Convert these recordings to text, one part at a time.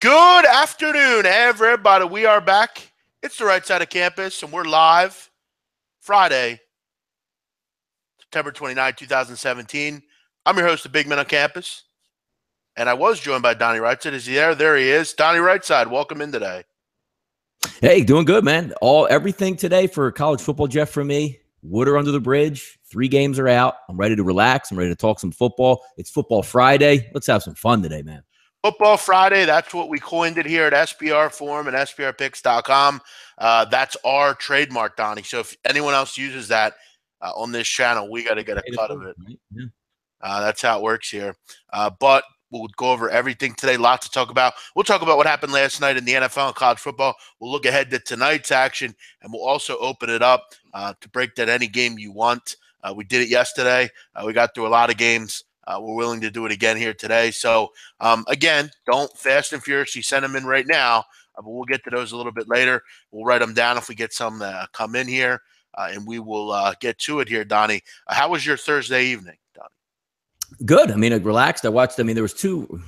Good afternoon, everybody. We are back. It's the right side of campus, and we're live Friday, September 29, 2017. I'm your host, the Big Man on Campus, and I was joined by Donnie Rightside. Is he there? There he is. Donnie Rightside, welcome in today. Hey, doing good, man. Everything today for college football, Jeff, for me. Water under the bridge. 3 games are out. I'm ready to relax. I'm ready to talk some football. It's Football Friday. Let's have some fun today, man. Football Friday, that's what we coined it here at SBR Forum and SBRpicks.com. That's our trademark, Donnie. So if anyone else uses that on this channel, we got to get a cut of it. Yeah. That's how it works here. But we'll go over everything today. Lots to talk about. We'll talk about what happened last night in the NFL and college football. We'll look ahead to tonight's action, and we'll also open it up to break down any game you want. We did it yesterday. We got through a lot of games. We're willing to do it again here today. So, again, don't fast and furiously send them in right now. But we'll get to those a little bit later. We'll write them down if we get some that come in here, and we will get to it here, Donnie. How was your Thursday evening, Donnie? Good. I mean, I relaxed. I watched. There was 2.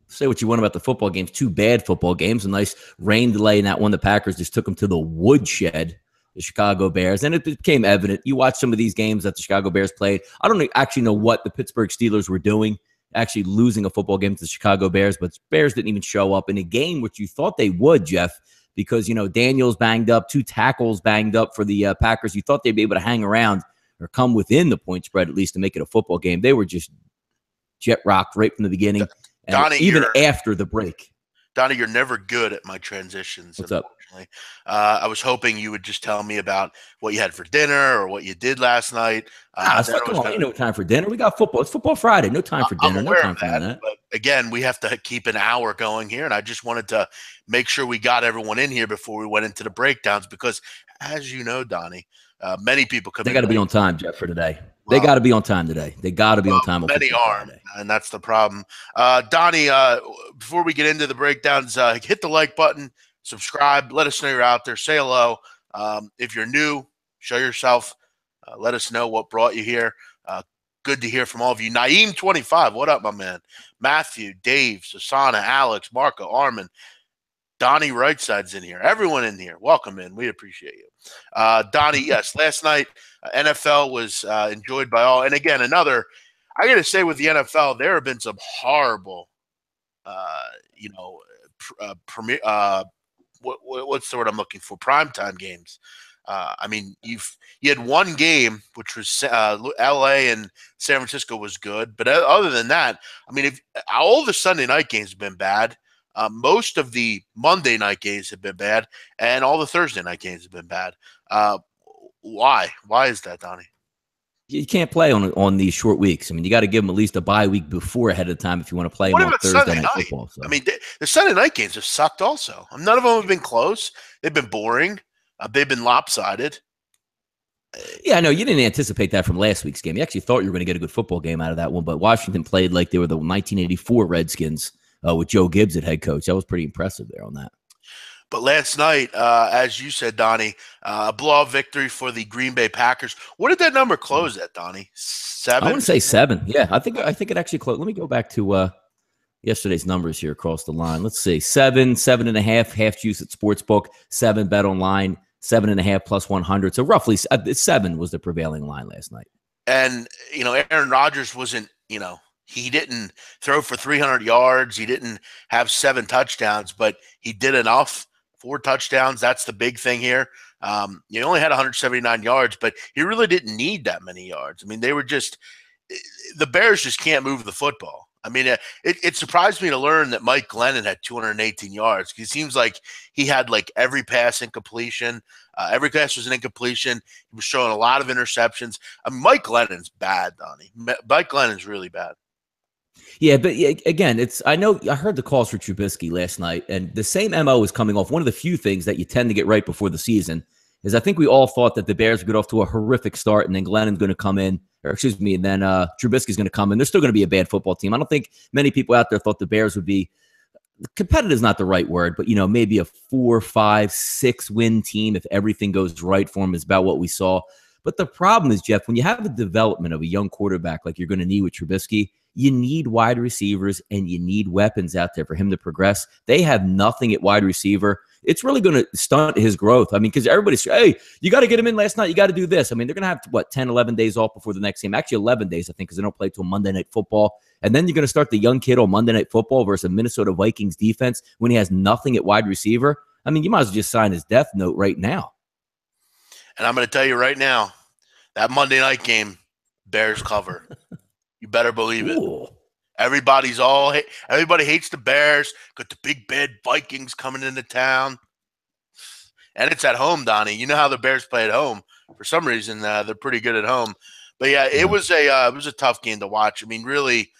Say what you want about the football games. 2 bad football games. A nice rain delay in that one. The Packers just took them to the woodshed. The Chicago Bears, and it became evident. You watch some of these games that the Chicago Bears played. I don't actually know what the Pittsburgh Steelers were doing, actually losing a football game to the Chicago Bears, but Bears didn't even show up in a game which you thought they would, Jeff, because, Daniels banged up, 2 tackles banged up for the Packers. You thought they'd be able to hang around or come within the point spread at least to make it a football game. They were just jet rocked right from the beginning, and Donnie, even after the break. Donnie, you're never good at my transitions. What's up? I was hoping you would just tell me about what you had for dinner or what you did last night. No time for dinner. We got football. It's Football Friday. No time for dinner. No time for that. But again, we have to keep an hour going here, and I just wanted to make sure we got everyone in here before we went into the breakdowns because, as you know, Donnie, many people come in. They got to be on time, Jeff, for today. They got to be on time today. They got to be on time. Many aren't, and that's the problem. Donnie, before we get into the breakdowns, hit the like button, subscribe, let us know you're out there, say hello. If you're new, show yourself. Let us know what brought you here. Good to hear from all of you. Naeem25, what up, my man? Matthew, Dave, Susanna, Alex, Marco, Armin, Donnie Rightside's in here. Everyone in here, welcome in. We appreciate you. Donnie, yes, last night NFL was enjoyed by all. And again, I got to say with the NFL, there have been some horrible, what's the word I'm looking for? Primetime games. You had one game, which was L.A. and San Francisco was good. But other than that, if all the Sunday night games have been bad. Most of the Monday night games have been bad, and all the Thursday night games have been bad. Why? Why is that, Donnie? You can't play on these short weeks. You got to give them at least a bye week before ahead of time if you want to play them on Thursday night football. So. The Sunday night games have sucked also. None of them have been close. They've been boring. They've been lopsided. Yeah, I know. You didn't anticipate that from last week's game. You actually thought you were going to get a good football game out of that one, but Washington played like they were the 1984 Redskins. With Joe Gibbs at head coach. That was pretty impressive there on that. But last night, as you said, Donnie, a blowout victory for the Green Bay Packers. What did that number close at, Donnie? 7? I want to say 7. Yeah, I think it actually closed. Let me go back to yesterday's numbers here across the line. Let's see. 7, 7.5, half juice at Sportsbook, 7 bet online, 7.5 plus 100. So roughly 7 was the prevailing line last night. And, Aaron Rodgers wasn't, he didn't throw for 300 yards. He didn't have 7 touchdowns, but he did enough. 4 touchdowns. That's the big thing here. He only had 179 yards, but he really didn't need that many yards. They were just – the Bears just can't move the football. It surprised me to learn that Mike Glennon had 218 yards. It seems like he had every pass incompletion. Every pass was an incompletion. He was showing a lot of interceptions. Mike Glennon's bad, Donnie. Mike Glennon's really bad. Yeah, but again, I heard the calls for Trubisky last night, and the same MO is coming off. One of the few things that you tend to get right before the season is I think we all thought that the Bears would get off to a horrific start, and then Glennon's going to come in, and then Trubisky's going to come in. They're still going to be a bad football team. I don't think many people out there thought the Bears would be competitive is not the right word, but maybe a 4, 5, 6 win team if everything goes right for them is about what we saw. But the problem is, Jeff, when you have the development of a young quarterback like you're going to need with Trubisky, you need wide receivers and you need weapons out there for him to progress. They have nothing at wide receiver. It's really going to stunt his growth. I mean, because everybody's, hey, you got to get him in last night. You got to do this. I mean, they're going to have, 10, 11 days off before the next game. Actually, 11 days, I think, because they don't play till Monday Night Football. And then you're going to start the young kid on Monday Night Football versus a Minnesota Vikings defense when he has nothing at wide receiver. I mean, you might as well just sign his death note right now. And I'm going to tell you right now, that Monday night game, Bears cover. You better believe it. Ooh. Everybody hates the Bears. Got the big bad Vikings coming into town. And it's at home, Donnie. You know how the Bears play at home. For some reason, they're pretty good at home. But yeah, it was a tough game to watch. I mean, really,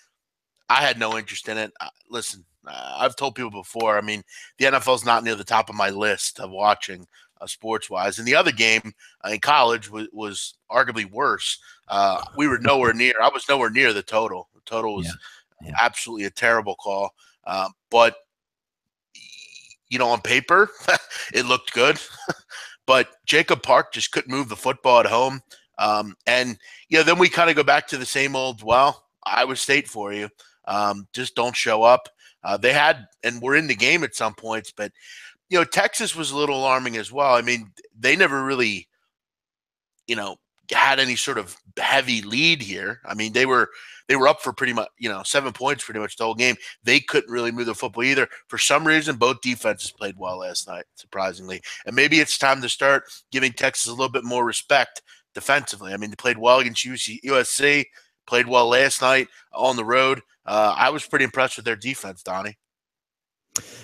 I had no interest in it. Listen, I've told people before. I mean, the NFL's not near the top of my list of watching sports-wise. And the other game in college was arguably worse. We were nowhere near. I was nowhere near the total. The total was absolutely a terrible call. But on paper, it looked good. But Jacob Park just couldn't move the football at home. And then we kind of go back to the same old, Iowa State for you. Just don't show up. They had, and we're in the game at some points, but Texas was a little alarming as well. I mean, they never really, had any sort of heavy lead here. I mean, they were up for pretty much, 7 points pretty much the whole game. They couldn't really move the football either. For some reason, both defenses played well last night, surprisingly. And maybe it's time to start giving Texas a little bit more respect defensively. I mean, they played well against USC, played well last night on the road. I was pretty impressed with their defense, Donnie.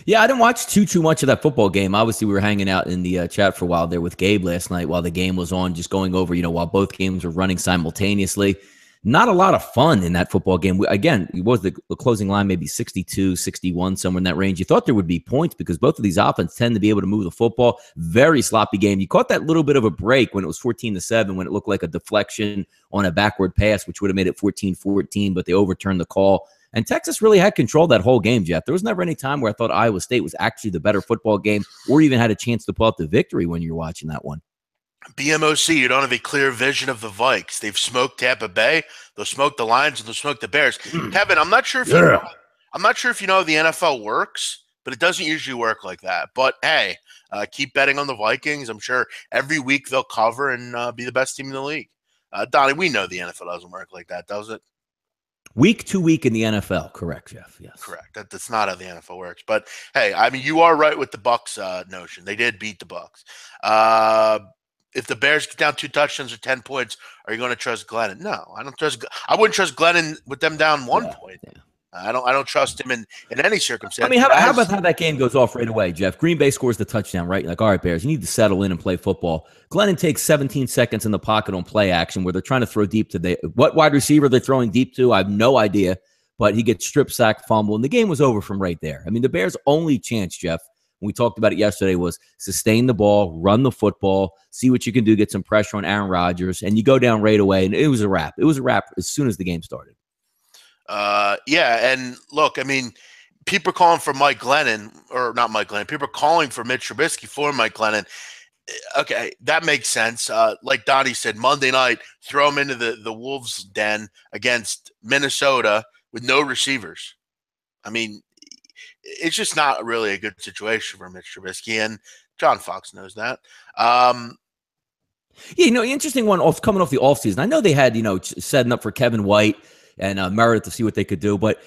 Yeah, I didn't watch too much of that football game. Obviously, we were hanging out in the chat for a while there with Gabe last night while the game was on, just going over, while both games were running simultaneously. Not a lot of fun in that football game. Again, it was the closing line, maybe 62, 61, somewhere in that range. You thought there would be points because both of these offenses tend to be able to move the football. Very sloppy game. You caught that little bit of a break when it was 14-7, when it looked like a deflection on a backward pass, which would have made it 14-14, but they overturned the call. And Texas really had control that whole game, Jeff. There was never any time where I thought Iowa State was actually the better football game or even had a chance to pull out the victory when you're watching that one. BMOC, you don't have a clear vision of the Vikes. They've smoked Tampa Bay, they'll smoke the Lions, and they'll smoke the Bears. Kevin, I'm not sure if I'm not sure if you know how the NFL works, but it doesn't usually work like that. But hey, keep betting on the Vikings. I'm sure every week they'll cover and be the best team in the league. Donnie, we know the NFL doesn't work like that, does it? Week to week in the NFL, correct, Jeff? Yes, correct. That's not how the NFL works. But hey, I mean, you are right with the Bucks notion. They did beat the Bucks. If the Bears get down 2 touchdowns or 10 points, are you going to trust Glennon? No, I don't trust. I wouldn't trust Glennon with them down 1 point. Yeah. I don't trust him in any circumstance. I mean, how about how that game goes off right away, Jeff? Green Bay scores the touchdown, right? You're like, all right, Bears, you need to settle in and play football. Glennon takes 17 seconds in the pocket on play action where they're trying to throw deep to what wide receiver they're throwing deep to, I have no idea. But he gets strip sack, fumble, and the game was over from right there. I mean, the Bears' only chance, Jeff, when we talked about it yesterday, was sustain the ball, run the football, see what you can do, get some pressure on Aaron Rodgers, and you go down right away, and it was a wrap. It was a wrap as soon as the game started. Yeah, and look, I mean, people are calling for Mike Glennon, or not Mike Glennon. People are calling for Mitch Trubisky for Mike Glennon. Okay, that makes sense. Like Donnie said, Monday night, throw him into the Wolves' den against Minnesota with no receivers. I mean, it's just not really a good situation for Mitch Trubisky, and John Fox knows that. Yeah, interesting one coming off the offseason. I know they had, setting up for Kevin White and Meredith to see what they could do, but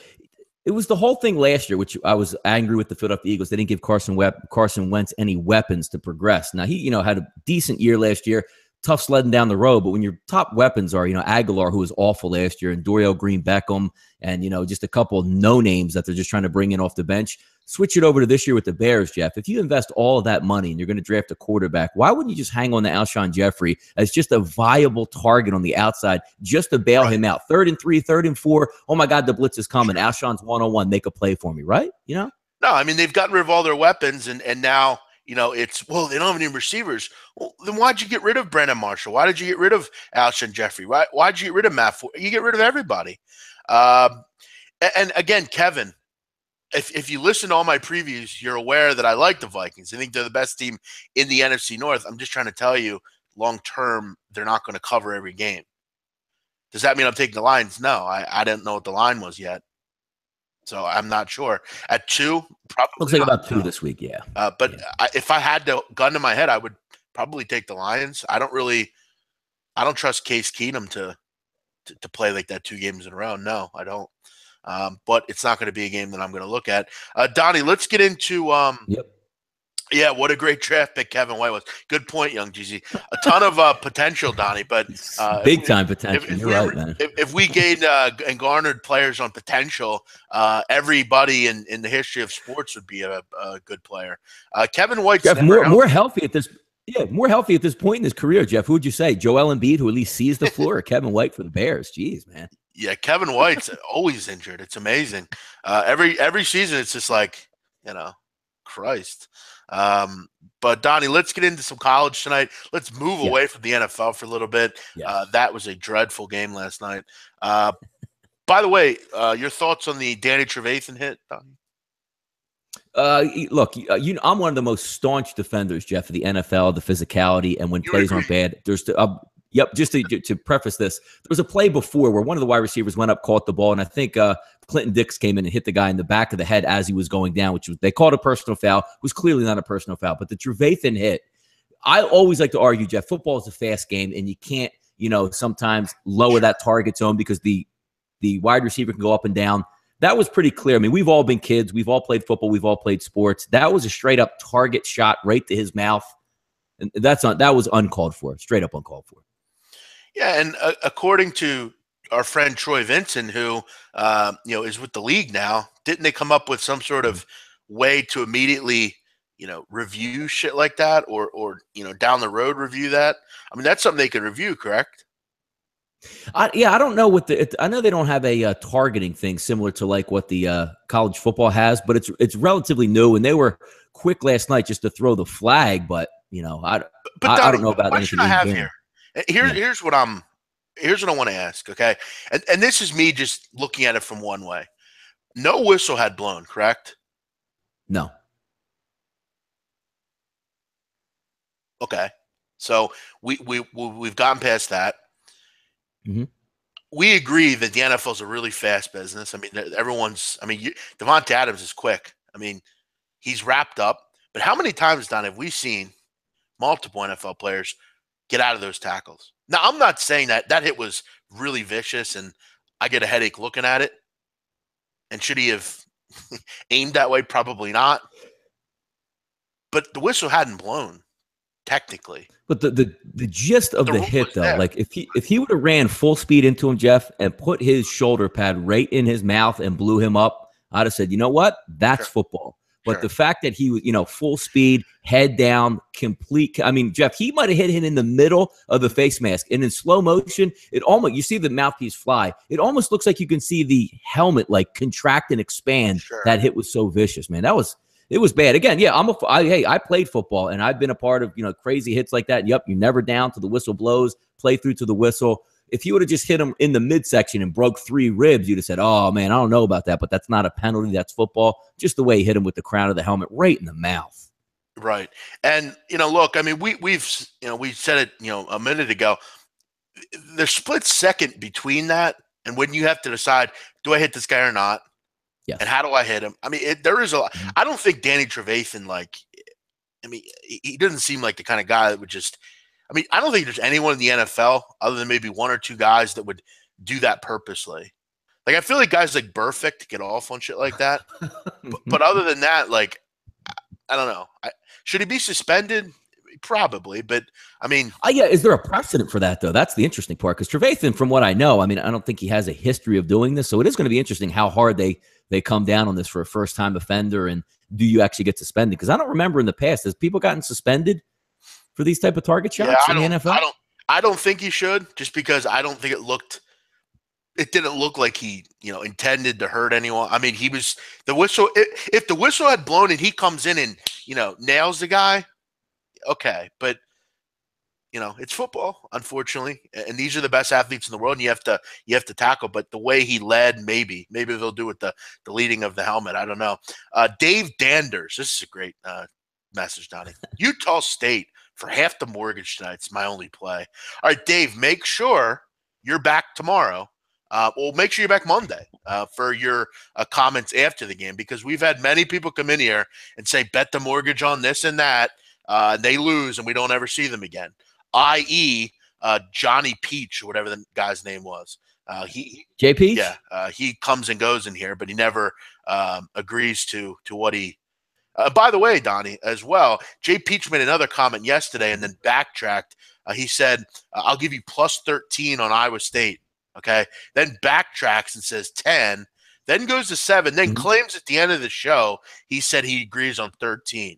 it was the whole thing last year, which I was angry with the Philadelphia Eagles. They didn't give Carson Wentz any weapons to progress. Now, he, had a decent year last year, tough sledding down the road, but when your top weapons are, Aguilar, who was awful last year, and Dorial Green-Beckham, and, just a couple of no-names that they're just trying to bring in off the bench, switch it over to this year with the Bears, Jeff. If you invest all of that money and you're going to draft a quarterback, why wouldn't you just hang on to Alshon Jeffrey as just a viable target on the outside just to bail him out? 3rd and 3, 3rd and 4. Oh, my God, the blitz is coming. Alshon's one-on-one. Make a play for me, right? No, I mean, they've gotten rid of all their weapons, and now – it's, they don't have any receivers. Well, then why'd you get rid of Brandon Marshall? Why did you get rid of Alshon Jeffrey? Why'd you get rid of Matt Ford? You get rid of everybody. And again, Kevin, if you listen to all my previews, you're aware that I like the Vikings. I think they're the best team in the NFC North. I'm just trying to tell you, long term, they're not going to cover every game. Does that mean I'm taking the Lions? No, I didn't know what the line was yet. So I'm not sure. At 2, probably Looks like not, about 2 this week. Yeah. but Yeah. if I had the gun to my head, I would probably take the Lions. I don't trust Case Keenum to play like that 2 games in a row. No, I don't. But it's not going to be a game that I'm going to look at. Donnie, let's get into Yep. yeah, what a great draft pick Kevin White was. Good point, young GZ. A ton of potential, Donnie. But Big time potential. You're right, man. If we gained and garnered players on potential, everybody in the history of sports would be a good player. Kevin White's Jeff, never more healthy at this. Yeah, more healthy at this point in his career, Jeff. Who would you say? Joel Embiid, who at least sees the floor, or Kevin White for the Bears? Jeez, man. Yeah, Kevin White's always injured. It's amazing. Every season, it's just like, Christ. But Donnie, let's get into some college tonight. Let's move away from the NFL for a little bit. Yes. That was a dreadful game last night. By the way, your thoughts on the Danny Trevathan hit, Donnie? Look, I'm one of the most staunch defenders, Jeff, of the NFL, the physicality, and when plays aren't bad. There's just to preface this, there was a play before where one of the wide receivers went up, caught the ball, and I think Clinton Dix came in and hit the guy in the back of the head as he was going down, they called a personal foul. It was clearly not a personal foul, but the Trevathan hit. I always like to argue, Jeff, football is a fast game, and you can't, sometimes lower that target zone because the wide receiver can go up and down. That was pretty clear. I mean, we've all been kids. We've all played football. We've all played sports. That was a straight up target shot right to his mouth. And that was uncalled for, straight up uncalled for. Yeah, and according to our friend Troy Vincent, who is with the league now, didn't they come up with some sort of way to immediately review shit like that, or down the road review that? I mean, that's something they could review, correct? I don't know what I know they don't have a targeting thing similar to like what the college football has, but it's relatively new, and they were quick last night just to throw the flag. But I don't know about anything. Here's what I want to ask. Okay, and this is me just looking at it from one way. No whistle had blown, correct? No. Okay, so we've gotten past that. Mm-hmm. We agree that the NFL is a really fast business. I mean, Devontae Adams is quick. I mean, he's wrapped up. But how many times, Don, have we seen multiple NFL players get out of those tackles? Now, I'm not saying that hit was really vicious and I get a headache looking at it. And should he have aimed that way? Probably not. But the whistle hadn't blown, technically. But the gist of the hit, though, like if he would have ran full speed into him, Jeff, and put his shoulder pad right in his mouth and blew him up, I'd have said, you know what? That's football. But the fact that he was, full speed, head down, complete. I mean, Jeff, he might have hit him in the middle of the face mask. And in slow motion, you see the mouthpiece fly. It almost looks like you can see the helmet like contract and expand. Sure. That hit was so vicious, man. It was bad. Again, yeah, I played football, and I've been a part of, crazy hits like that. Yep, you're never down till the whistle blows, play through to the whistle. If you would have just hit him in the midsection and broke 3 ribs, you'd have said, oh, man, I don't know about that, but that's not a penalty. That's football. Just the way he hit him with the crown of the helmet right in the mouth. Right. And, look, I mean, we said it, a minute ago. The split second between that and when you have to decide, do I hit this guy or not? Yes. And how do I hit him? I mean, there is a lot. I don't think Danny Trevathan, he doesn't seem like the kind of guy that would just – I don't think there's anyone in the NFL other than maybe 1 or 2 guys that would do that purposely. Like, I feel like guys like Burfict get off on shit like that. but other than that, I don't know. Should he be suspended? Probably, but is there a precedent for that though? That's the interesting part, because Trevathan, from what I know, I don't think he has a history of doing this, so it is going to be interesting how hard they come down on this for a first-time offender, and do you actually get suspended? Because I don't remember in the past, has people gotten suspended for these type of target shots in the NFL? I don't think he should, just because I don't think it didn't look like he, intended to hurt anyone. I mean, if the whistle had blown and he comes in and, nails the guy, okay, but it's football, unfortunately, and these are the best athletes in the world, and you have to tackle. But the way he led, maybe they'll do with the leading of the helmet. I don't know. Dave Danders, this is a great message, Donnie. Utah State for half the mortgage tonight's my only play. All right, Dave, make sure you're back tomorrow. Well, make sure you're back Monday for your comments after the game, because we've had many people come in here and say, bet the mortgage on this and that. They lose and we don't ever see them again, i.e., Johnny Peach or whatever the guy's name was. J Peach? Yeah, he comes and goes in here, but he never agrees to what he by the way, Donnie, as well, Jay Peach made another comment yesterday and then backtracked. He said, I'll give you plus 13 on Iowa State. Okay. Then backtracks and says 10, then goes to 7, then claims at the end of the show, he said he agrees on 13.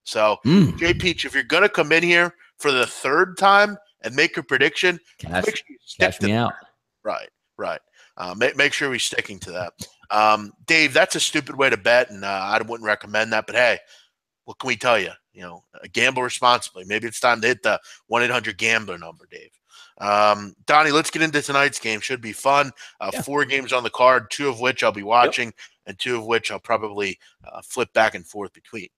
So, Jay Peach, if you're going to come in here for the third time and make a prediction, make sure you cash me out. Right. Make sure we're sticking to that. Dave, that's a stupid way to bet, and I wouldn't recommend that. But hey, what can we tell you? Gamble responsibly. Maybe it's time to hit the 1-800-GAMBLER number, Dave. Donnie, let's get into tonight's game. Should be fun. 4 games on the card, 2 of which I'll be watching, and 2 of which I'll probably flip back and forth between.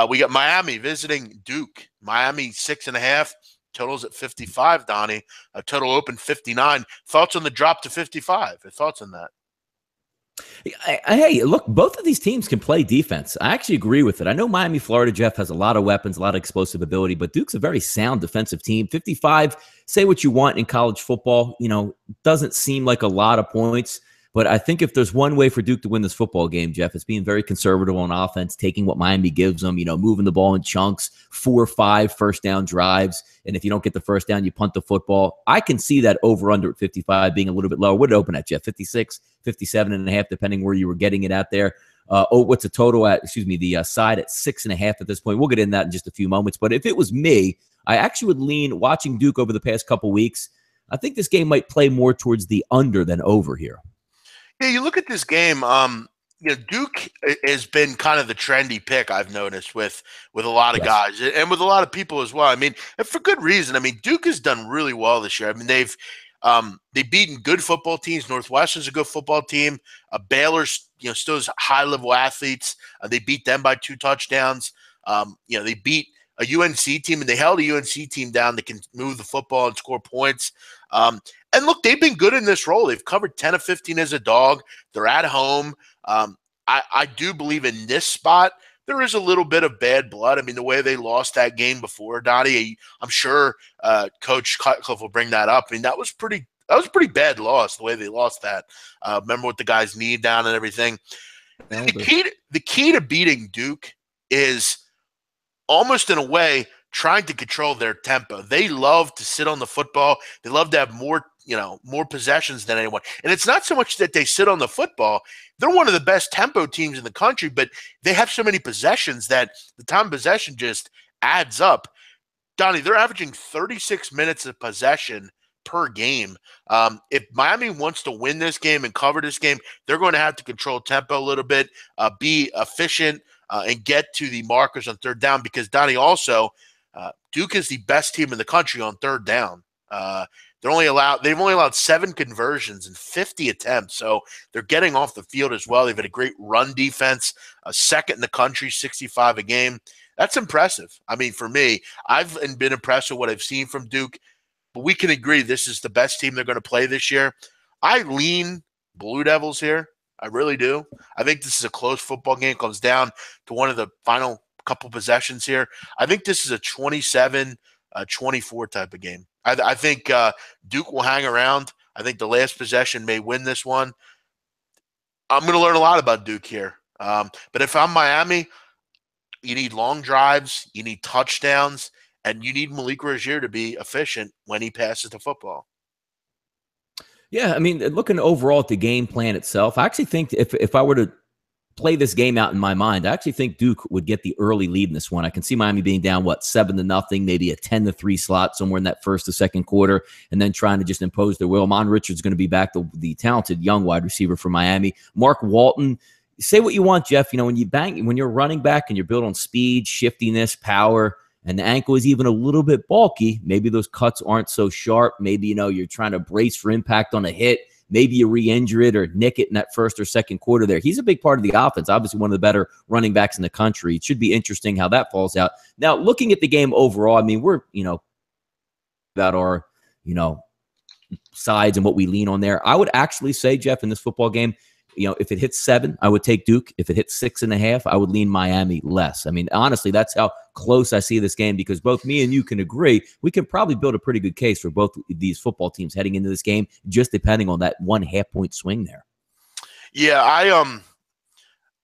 We got Miami visiting Duke. Miami 6.5. Totals at 55, Donnie. Total open 59. Thoughts on the drop to 55? Thoughts on that? Hey, look, both of these teams can play defense. I actually agree with it. I know Miami, Florida, Jeff, has a lot of weapons, a lot of explosive ability, but Duke's a very sound defensive team. 55, say what you want in college football, doesn't seem like a lot of points. But I think if there's one way for Duke to win this football game, Jeff, it's being very conservative on offense, taking what Miami gives them, moving the ball in chunks, 4 or 5 first down drives. And if you don't get the first down, you punt the football. I can see that over-under at 55 being a little bit lower. What did it open at, Jeff? 56, 57.5, depending where you were getting it at there. What's the total at, the side at 6.5 at this point? We'll get into that in just a few moments. But if it was me, I actually would lean, watching Duke over the past couple weeks, I think this game might play more towards the under than over here. Yeah, you look at this game. Duke has been kind of the trendy pick, I've noticed, with a lot of guys and with a lot of people as well. I mean, and for good reason. I mean, Duke has done really well this year. I mean, they've beaten good football teams. Northwestern's a good football team. Baylor's still has high-level athletes. They beat them by 2 touchdowns. They beat a UNC team, and they held a UNC team down that can move the football and score points. And look, they've been good in this role. They've covered 10 of 15 as a dog. They're at home. I do believe in this spot, there is a little bit of bad blood. I mean, the way they lost that game before, Donnie, I'm sure Coach Cutcliffe will bring that up. I mean, that was a pretty bad loss, the way they lost that. Remember with the guy's knee down and everything. The key to beating Duke is almost in a way trying to control their tempo. They love to sit on the football. They love to have more possessions than anyone. And it's not so much that they sit on the football. They're one of the best tempo teams in the country, but they have so many possessions that the time of possession just adds up. Donnie, they're averaging 36 minutes of possession per game. If Miami wants to win this game and cover this game, they're going to have to control tempo a little bit, be efficient, and get to the markers on third down, because Donnie, also Duke is the best team in the country on third down. They've only allowed 7 conversions and 50 attempts, so they're getting off the field as well. They've had a great run defense, second in the country, 65 a game. That's impressive. I mean, for me, I've been impressed with what I've seen from Duke, but we can agree this is the best team they're going to play this year. I lean Blue Devils here. I really do. I think this is a close football game. It comes down to one of the final couple possessions here. I think this is a 27-24 type of game. I think Duke will hang around. I think the last possession may win this one. I'm going to learn a lot about Duke here. But if I'm Miami, you need long drives, you need touchdowns, and you need Malik Rozier to be efficient when he passes the football. Yeah, I mean, looking overall at the game plan itself, I actually think if I were to play this game out in my mind, I actually think Duke would get the early lead in this one. I can see Miami being down, 7-0, maybe a 10-3 slot somewhere in that first or second quarter, and then trying to just impose their will. Mon Richards going to be back, the talented young wide receiver for Miami. Mark Walton, say what you want, Jeff. When you're running back and you're built on speed, shiftiness, power, and the ankle is even a little bit bulky, maybe those cuts aren't so sharp. Maybe, you're trying to brace for impact on a hit. Maybe you re-injure it or nick it in that first or second quarter there. He's a big part of the offense, obviously one of the better running backs in the country. It should be interesting how that falls out. Now, looking at the game overall, I mean, we're, about our, sides and what we lean on there. I would actually say, Jeff, in this football game, if it hits 7, I would take Duke. If it hits 6.5, I would lean Miami less. I mean, honestly, that's how close I see this game, because both me and you can agree we can probably build a pretty good case for both these football teams heading into this game, just depending on that 1.5 point swing there. Yeah,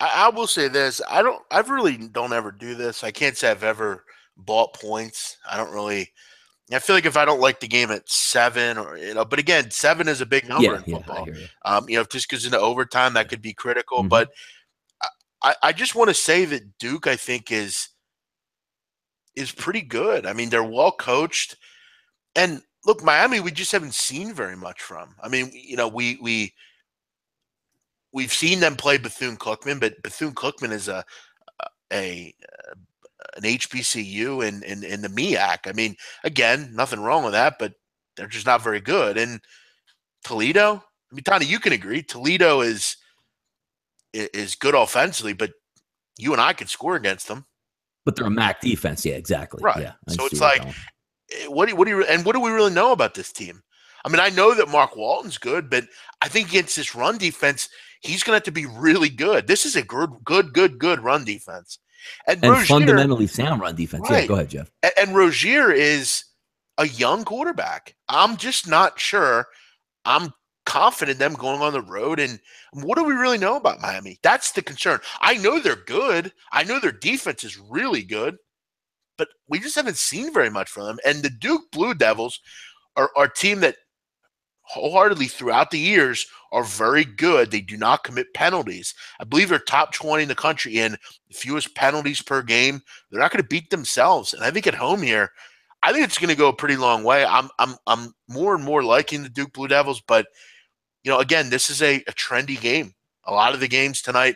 I will say this. I really don't ever do this. I can't say I've ever bought points. I feel like if I don't like the game at 7, but again, 7 is a big number in football. I hear you. Just because into overtime, that could be critical. Mm-hmm. But I just want to say that Duke, I think, is pretty good. I mean, they're well coached. And look, Miami, we just haven't seen very much from. I mean, we've seen them play Bethune-Cookman, but Bethune-Cookman is an HBCU in the MEAC. I mean, again, nothing wrong with that, but they're just not very good. And Toledo, I mean, Tony, you can agree, Toledo is good offensively, but you and I could score against them. But they're a MAC defense, yeah, exactly. Right. Yeah, so it's like, what do we really know about this team? I mean, I know that Mark Walton's good, but I think against this run defense, he's going to have to be really good. This is a good run defense. And Rozier, fundamentally sound run defense. Right. Yeah, go ahead, Jeff. And Rozier is a young quarterback. I'm just not sure. I'm confident them going on the road. And what do we really know about Miami? That's the concern. I know they're good. I know their defense is really good, but we just haven't seen very much from them. And the Duke Blue Devils are a team that wholeheartedly throughout the years are very good. They do not commit penalties. I believe they're top 20 in the country in the fewest penalties per game. They're not going to beat themselves. And I think at home here, I think it's going to go a pretty long way. I'm more and more liking the Duke Blue Devils, but again, this is a trendy game. A lot of the games tonight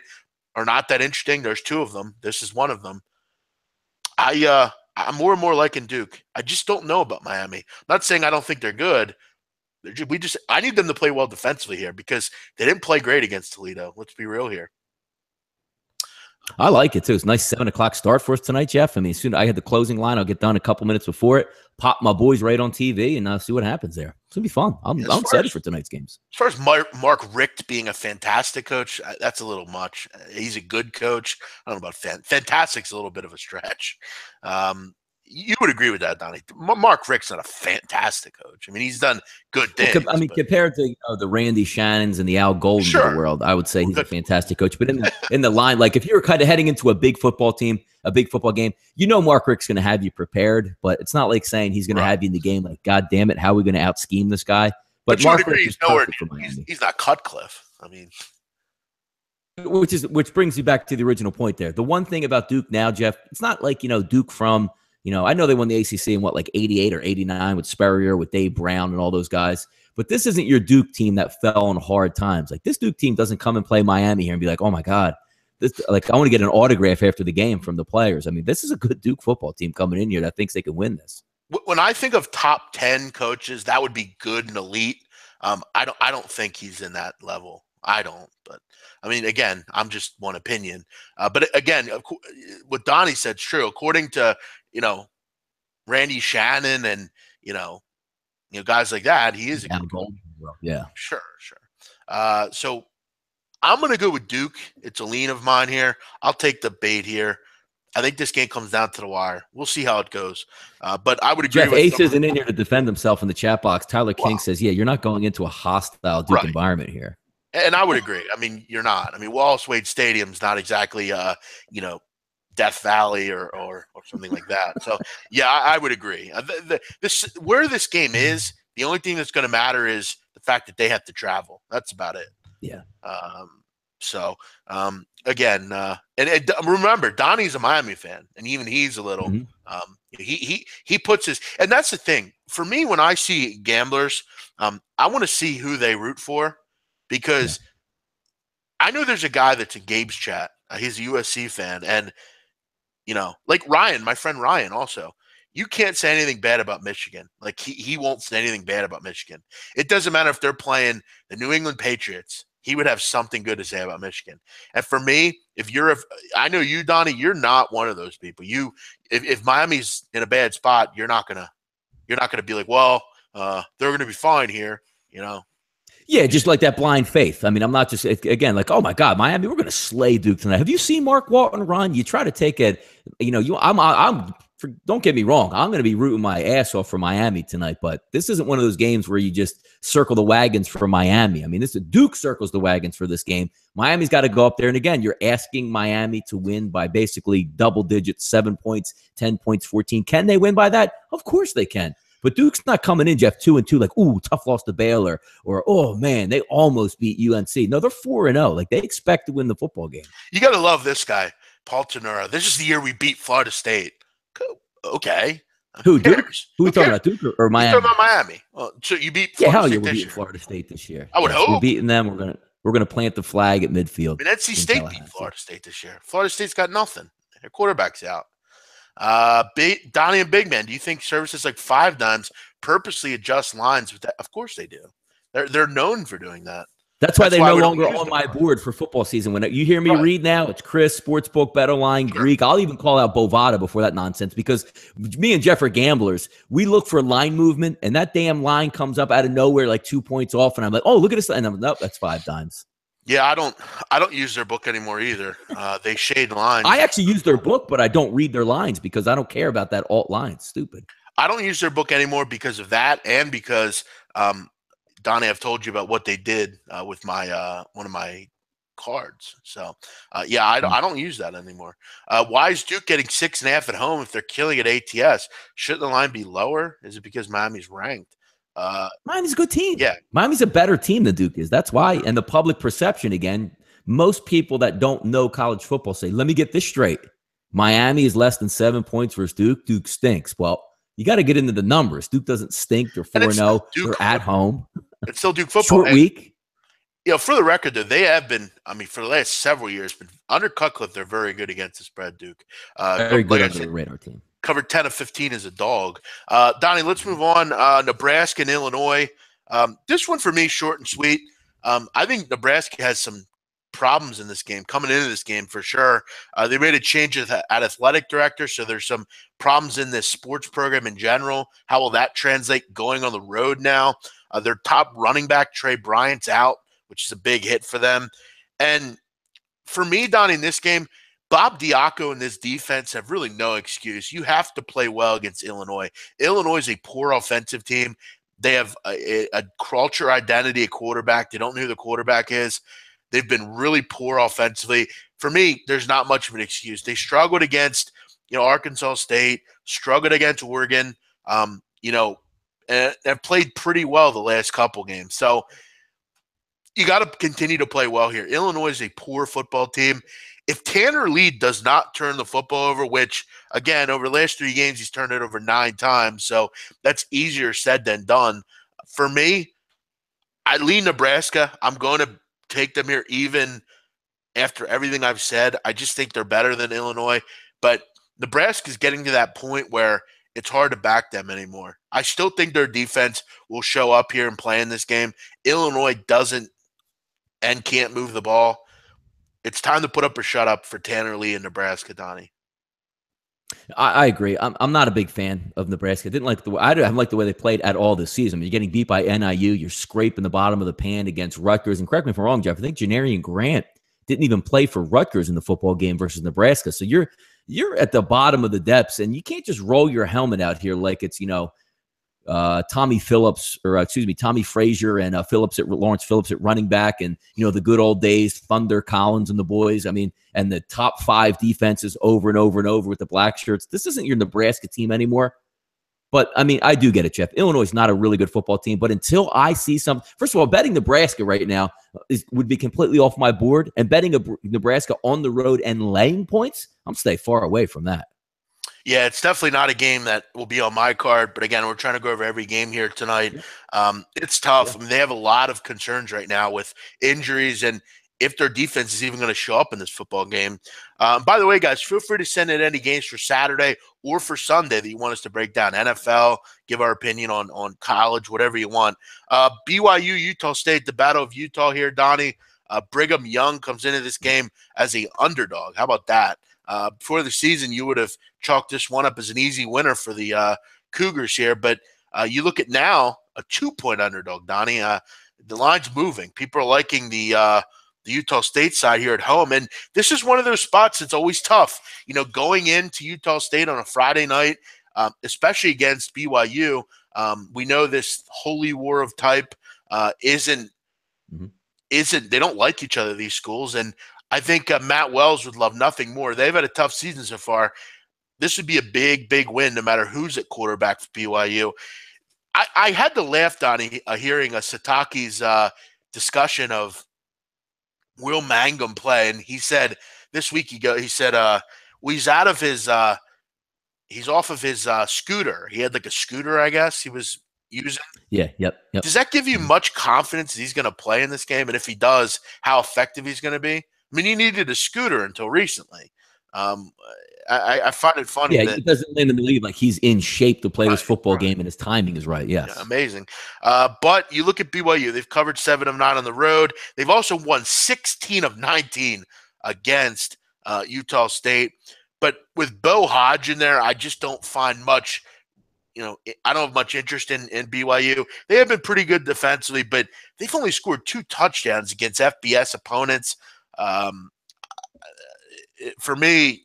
are not that interesting. There's 2 of them. This is one of them. I'm more and more liking Duke. I just don't know about Miami. I'm not saying I don't think they're good. I need them to play well defensively here because they didn't play great against Toledo. Let's be real here. I like it too. It's a nice 7:00 start for us tonight, Jeff. I mean, soon I had the closing line. I'll get done a couple minutes before it. Pop my boys right on TV and see what happens there. It's gonna be fun. I'm excited for tonight's games. As far as Mark Richt being a fantastic coach, that's a little much. He's a good coach. I don't know about fantastic's a little bit of a stretch. You would agree with that, Donnie. Mark Richt's not a fantastic coach. I mean, he's done good things. Well, I mean, compared to the Randy Shannons and the Al Goldens of the world, I would say he's a fantastic coach. But in the line, like if you're kind of heading into a big football team, a big football game, Mark Richt's going to have you prepared. But it's not like saying he's going to have you in the game like, God damn it, how are we going to out scheme this guy? But Mark Richt is perfect for Miami. He's not Cutcliffe. I mean, which brings you back to the original point there. The one thing about Duke now, Jeff, it's not like Duke from. I know they won the ACC in 88 or 89 with Spurrier, with Dave Brown and all those guys. But this isn't your Duke team that fell on hard times. Like this Duke team doesn't come and play Miami here and be like, oh my God, I want to get an autograph after the game from the players. I mean, this is a good Duke football team coming in here that thinks they can win this. When I think of top 10 coaches, that would be good and elite. I don't think he's in that level. I don't, but I mean, again, I'm just one opinion. But again, what Donnie said is true. According to Randy Shannon and guys like that, he is a good coach. Yeah, sure. So I'm going to go with Duke. It's a lean of mine here. I'll take the bait here. I think this game comes down to the wire. We'll see how it goes. But I would agree Jeff, with Ace isn't in here to defend himself in the chat box. Tyler King says, yeah, you're not going into a hostile Duke environment here. And I would agree. I mean, you're not. I mean, Wallace Wade Stadium's not exactly, Death Valley or something like that. So, yeah, I would agree. Where this game is, the only thing that's going to matter is the fact that they have to travel. That's about it. Yeah. Again, and remember, Donnie's a Miami fan, and even he's a little. He puts his, and that's the thing for me when I see gamblers. I want to see who they root for because I know there's a guy that's in Gabe's chat. He's a USC fan, and like Ryan, my friend Ryan, also. You can't say anything bad about Michigan. Like he won't say anything bad about Michigan. It doesn't matter if they're playing the New England Patriots. He would have something good to say about Michigan. And for me, I know you, Donnie, you're not one of those people. If Miami's in a bad spot, you're not gonna be like, well, They're going to be fine here, you know. Yeah, just like that blind faith. I mean, I'm not just, again, like, oh my God, Miami, we're going to slay Duke tonight. Have you seen Mark Walton run? You try to take it, don't get me wrong. I'm going to be rooting my ass off for Miami tonight, but this isn't one of those games where you just circle the wagons for Miami. I mean, Duke circles the wagons for this game. Miami's got to go up there. And again, you're asking Miami to win by basically double digits, 7 points, 10 points, 14. Can they win by that? Of course they can. But Duke's not coming in, Jeff, 2-2, like, ooh, tough loss to Baylor, or, oh, man, they almost beat UNC. No, they're 4-0. Like, they expect to win the football game. You got to love this guy, Paul Tenura. This is the year we beat Florida State. Okay. Who, Duke? Who are we talking about, Duke or Miami? We're talking about Miami. Well, so you beat Florida State we're this beating year. Florida State this year. I would hope. We're beating them. We're gonna plant the flag at midfield. I mean, NC State beat Florida State this year. Florida State's got nothing. Their quarterback's out. Donnie and Big Man, do you think services like Five Dimes purposely adjust lines with that? Of course they do. They're known for doing that. That's why they're no longer on my board for football season. When you hear me read now, it's Chris, Sportsbook, BetOnline, Greek. I'll even call out Bovada before that nonsense because me and Jeff are gamblers. We look for line movement, and that damn line comes up out of nowhere like 2 points off, and I'm like, oh, look at this. And I'm like, nope, that's Five Dimes. Yeah, I don't use their book anymore either. They shade lines. I actually use their book, but I don't read their lines because I don't care about that alt line. Stupid. I don't use their book anymore because of that and because Donnie, I've told you about what they did with my one of my cards. So, yeah, I don't use that anymore. Why is Duke getting 6.5 at home if they're killing at ATS? Shouldn't the line be lower? Is it because Miami's ranked? Miami's a good team. Yeah. Miami's a better team than Duke is. That's why. And the public perception, again, most people that don't know college football say, let me get this straight. Miami is less than 7 points versus Duke. Duke stinks. Well, you got to get into the numbers. Duke doesn't stink. They're 4-0. They're at home. It's still Duke football. Short week. You know, for the record, though, they have been, I mean, for the last several years, but under Cutcliffe, they're very good against the spread, Duke. Very good under the radar team. Covered 10 of 15 as a dog. Donnie, let's move on. Nebraska and Illinois. This one for me, short and sweet. I think Nebraska has some problems in this game, coming into this game for sure. They made a change at athletic director, so there's some problems in this sports program in general. How will that translate going on the road now? Their top running back, Trey Bryant's out, which is a big hit for them. And for me, Donnie, in this game, Bob Diaco and this defense have really no excuse. You have to play well against Illinois. Illinois is a poor offensive team. They have a culture identity at quarterback. They don't know who the quarterback is. They've been really poor offensively. For me, there's not much of an excuse. They struggled against, Arkansas State, struggled against Oregon, and have played pretty well the last couple games. So you got to continue to play well here. Illinois is a poor football team. If Tanner Lee does not turn the football over, which, again, over the last 3 games, he's turned it over 9 times, so that's easier said than done. For me, I lean Nebraska. I'm going to take them here even after everything I've said. I just think they're better than Illinois, but Nebraska's getting to that point where it's hard to back them anymore. I still think their defense will show up here and play in this game. Illinois doesn't and can't move the ball. It's time to put up or shut up for Tanner Lee in Nebraska, Donnie. I agree. I'm not a big fan of Nebraska. I didn't like the way they played at all this season. I mean, you're getting beat by NIU. You're scraping the bottom of the pan against Rutgers. And correct me if I'm wrong, Jeff, I think Janarian Grant didn't even play for Rutgers in the football game versus Nebraska. So you're at the bottom of the depths, and you can't just roll your helmet out here like it's Tommy Frazier and Lawrence Phillips at running back, and the good old days, Thunder Collins and the boys. I mean, and the top 5 defenses over and over and over with the black shirts. This isn't your Nebraska team anymore. But I mean, I do get it, Jeff. Illinois is not a really good football team, but until I see some, first of all, betting Nebraska right now would be completely off my board, and betting Nebraska on the road and laying points, I'm stay far away from that. Yeah, it's definitely not a game that will be on my card. But again, we're trying to go over every game here tonight. It's tough. Yeah. I mean, they have a lot of concerns right now with injuries and if their defense is even going to show up in this football game. By the way, guys, feel free to send in any games for Saturday or for Sunday that you want us to break down. NFL, give our opinion on college, whatever you want. BYU, Utah State, the Battle of Utah here, Donnie. Brigham Young comes into this game as an underdog. How about that? Before the season, you would have chalked this one up as an easy winner for the Cougars here. But You look at now a 2-point underdog, Donnie. The line's moving. People are liking the Utah State side here at home, and this is one of those spots that's always tough. Going into Utah State on a Friday night, especially against BYU, we know this holy war of type isn't. They don't like each other, these schools, and I think Matt Wells would love nothing more. They've had a tough season so far. This would be a big, big win no matter who's at quarterback for BYU. I had to laugh, Donnie, hearing Sataki's discussion of will Mangum play, and he said this week he said well, he's out of his he's off of his scooter. He had like a scooter, I guess he was using. Yeah, yep. Does that give you much confidence that he's going to play in this game? And if he does, how effective he's going to be? I mean, he needed a scooter until recently. I find it funny. Yeah, that it doesn't lead him to believe like he's in shape to play this football game and his timing is right. Yes. Yeah, amazing. But you look at BYU, they've covered 7 of 9 on the road. They've also won 16 of 19 against Utah State. But with Bo Hodge in there, I just don't find much. I don't have much interest in BYU. They have been pretty good defensively, but they've only scored 2 touchdowns against FBS opponents. For me,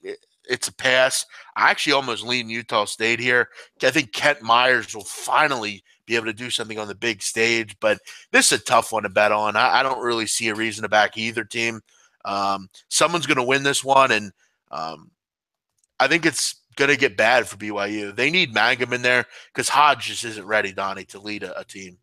it's a pass. I actually almost lean Utah State here. I think Kent Myers will finally be able to do something on the big stage, but this is a tough one to bet on. I don't really see a reason to back either team. Someone's going to win this one, and I think it's going to get bad for BYU. They need Mangum in there because Hodge just isn't ready, Donnie, to lead a team.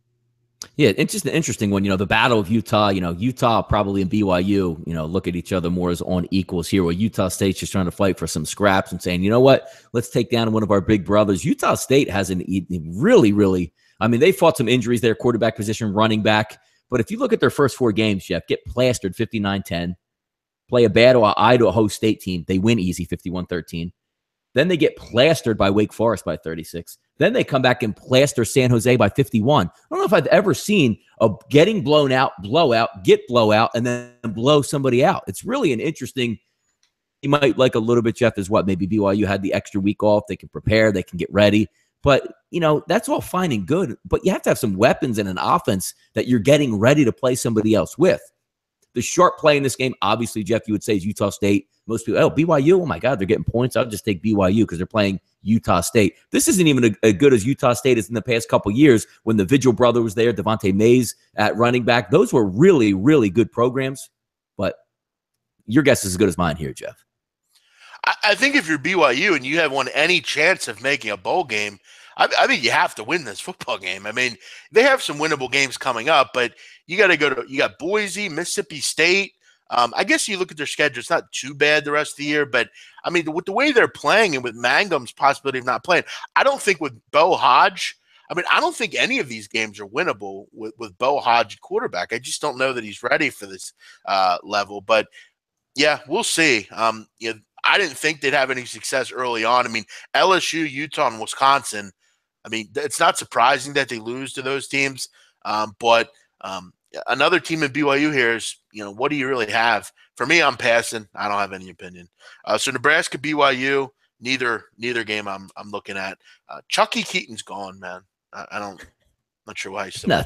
Yeah, it's just an interesting one. The battle of Utah, Utah probably and BYU, look at each other more as on equals here, where Utah State's just trying to fight for some scraps and saying, you know what, let's take down one of our big brothers. Utah State hasn't really, they fought some injuries there, quarterback position, running back. But if you look at their first 4 games, Jeff, get plastered 59-10, play a bad Idaho State team. They win easy 51-13. Then they get plastered by Wake Forest by 36. Then they come back and plaster San Jose by 51. I don't know if I've ever seen a getting blown out, blowout, get blowout, and then blow somebody out. It's really an interesting – you might like a little bit, Jeff, is what maybe BYU had the extra week off. They can prepare. They can get ready. But, that's all fine and good. But you have to have some weapons and an offense that you're getting ready to play somebody else with. The sharp play in this game, obviously, Jeff, you would say is Utah State. Most people, BYU, oh my God, they're getting points. I'll just take BYU because they're playing Utah State. This isn't even as good as Utah State is in the past couple of years when the Vigil brother was there, Devontae Mays at running back. Those were really, really good programs. But your guess is as good as mine here, Jeff. I think if you're BYU and you have any chance of making a bowl game, I think you have to win this football game. They have some winnable games coming up, but you got to you got Boise, Mississippi State. I guess you look at their schedule, it's not too bad the rest of the year, but with the way they're playing and with Mangum's possibility of not playing, I don't think with Bo Hodge, I don't think any of these games are winnable with Bo Hodge quarterback. I just don't know that he's ready for this level, but yeah, we'll see. I didn't think they'd have any success early on. LSU, Utah, and Wisconsin, it's not surprising that they lose to those teams, but another team in BYU here is, what do you really have? For me, I'm passing. I don't have any opinion. So Nebraska, BYU, neither game I'm looking at. Chucky Keaton's gone, man. I'm not sure why he's still. I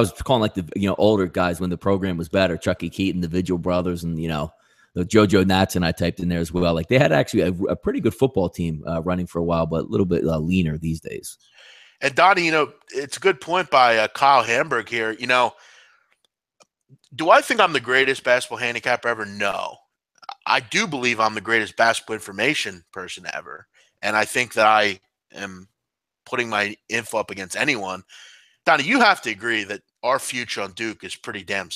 was calling like the older guys when the program was better. Chucky Keaton, the Vigil brothers, and the JoJo Natson I typed in there as well. Like they had actually a pretty good football team running for a while, but a little bit leaner these days. And Donnie, it's a good point by Kyle Hamburg here. Do I think I'm the greatest basketball handicapper ever? No. I do believe I'm the greatest basketball information person ever. And I think that I am putting my info up against anyone. Donnie, you have to agree that our future on Duke is pretty damn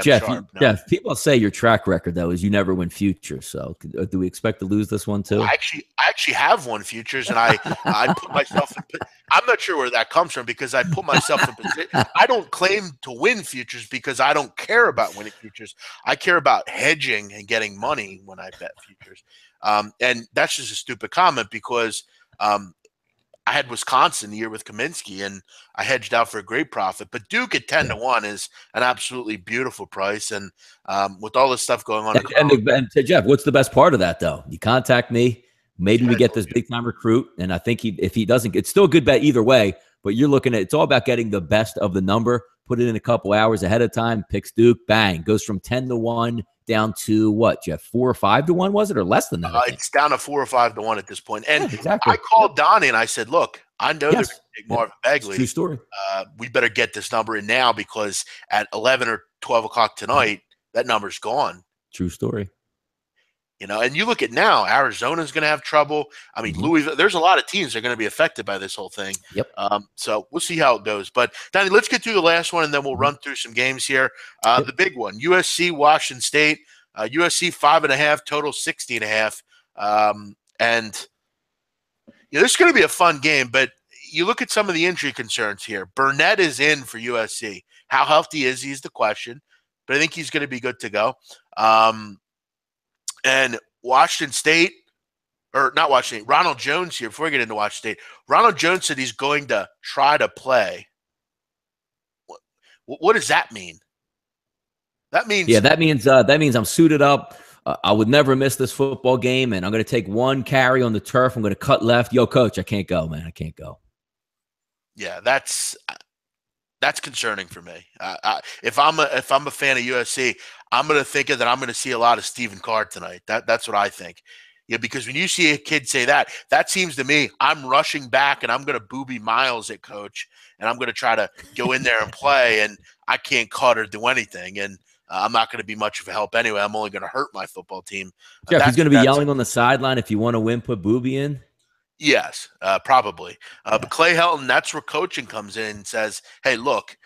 Jeff, sharp. No? Jeff, people say your track record, though, is you never win futures. So do we expect to lose this one, too? I actually have won futures, and I put myself in – I'm not sure where that comes from because I put myself in position. I don't claim to win futures because I don't care about winning futures. I care about hedging and getting money when I bet futures. And that's just a stupid comment because I had Wisconsin the year with Kaminsky, and I hedged out for a great profit. But Duke at 10-1 is an absolutely beautiful price. And with all this stuff going on, and Jeff, what's the best part of that though? You contact me. Maybe we get this big time recruit, and I think if he doesn't, it's still a good bet either way. But you're looking at it's all about getting the best of the number. Put it in a couple hours ahead of time. Picks Duke, bang, goes from 10-1 down to what, Jeff? 4 or 5-1 was it, or less than that? It's down to 4 or 5-1 at this point. And yeah, exactly. I called Donnie and I said, "Look, I know they're going to take Marvin Bagley. True story. We better get this number in now because at 11 or 12 o'clock tonight, that number's gone." True story. And you look at now, Arizona's going to have trouble. I mean, Louisville, there's a lot of teams that are going to be affected by this whole thing. Yep. So we'll see how it goes. But, Donnie, let's get through the last one, and then we'll run through some games here. The big one, USC, Washington State. USC 5.5, total 60.5. And this is going to be a fun game, but you look at some of the injury concerns here. Burnett is in for USC. How healthy is he is the question, but I think he's going to be good to go. And Washington State, or not Washington State, Ronald Jones here, before we get into Washington State, Ronald Jones said he's going to try to play. What does that mean? That means that means I'm suited up. I would never miss this football game, and I'm going to take one carry on the turf. I'm going to cut left. Yo, coach, I can't go, man. I can't go. Yeah, that's concerning for me. If I'm a fan of USC, I'm going to think that I'm going to see a lot of Stephen Carr tonight. That's what I think. Because when you see a kid say that seems to me I'm rushing back and I'm going to booby miles at coach, and I'm going to try to go in there and play, and I can't cut or do anything, and I'm not going to be much of a help anyway. I'm only going to hurt my football team. Jeff, he's going to be yelling on the sideline, if you want to win, put booby in. Yes, probably. But Clay Helton, that's where coaching comes in and says, "Hey, look,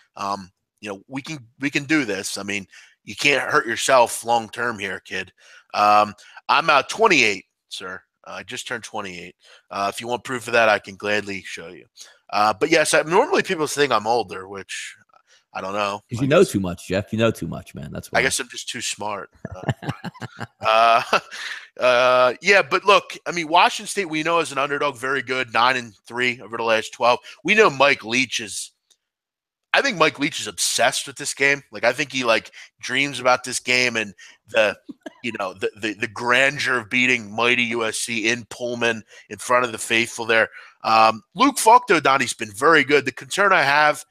we can do this. I mean, you can't hurt yourself long term here, kid." I'm 28, sir. I just turned 28. If you want proof of that, I can gladly show you. But yes, normally people think I'm older, which I don't know. Because you know too much, Jeff. You know too much, man. That's why. I guess I'm just too smart. Yeah, but look, I mean, Washington State, we know as an underdog, very good, 9-3 over the last 12. We know I think Mike Leach is obsessed with this game. Like, I think he dreams about this game and the grandeur of beating mighty USC in Pullman in front of the faithful there. Luke Falk, though, Donnie's been very good. The concern I have,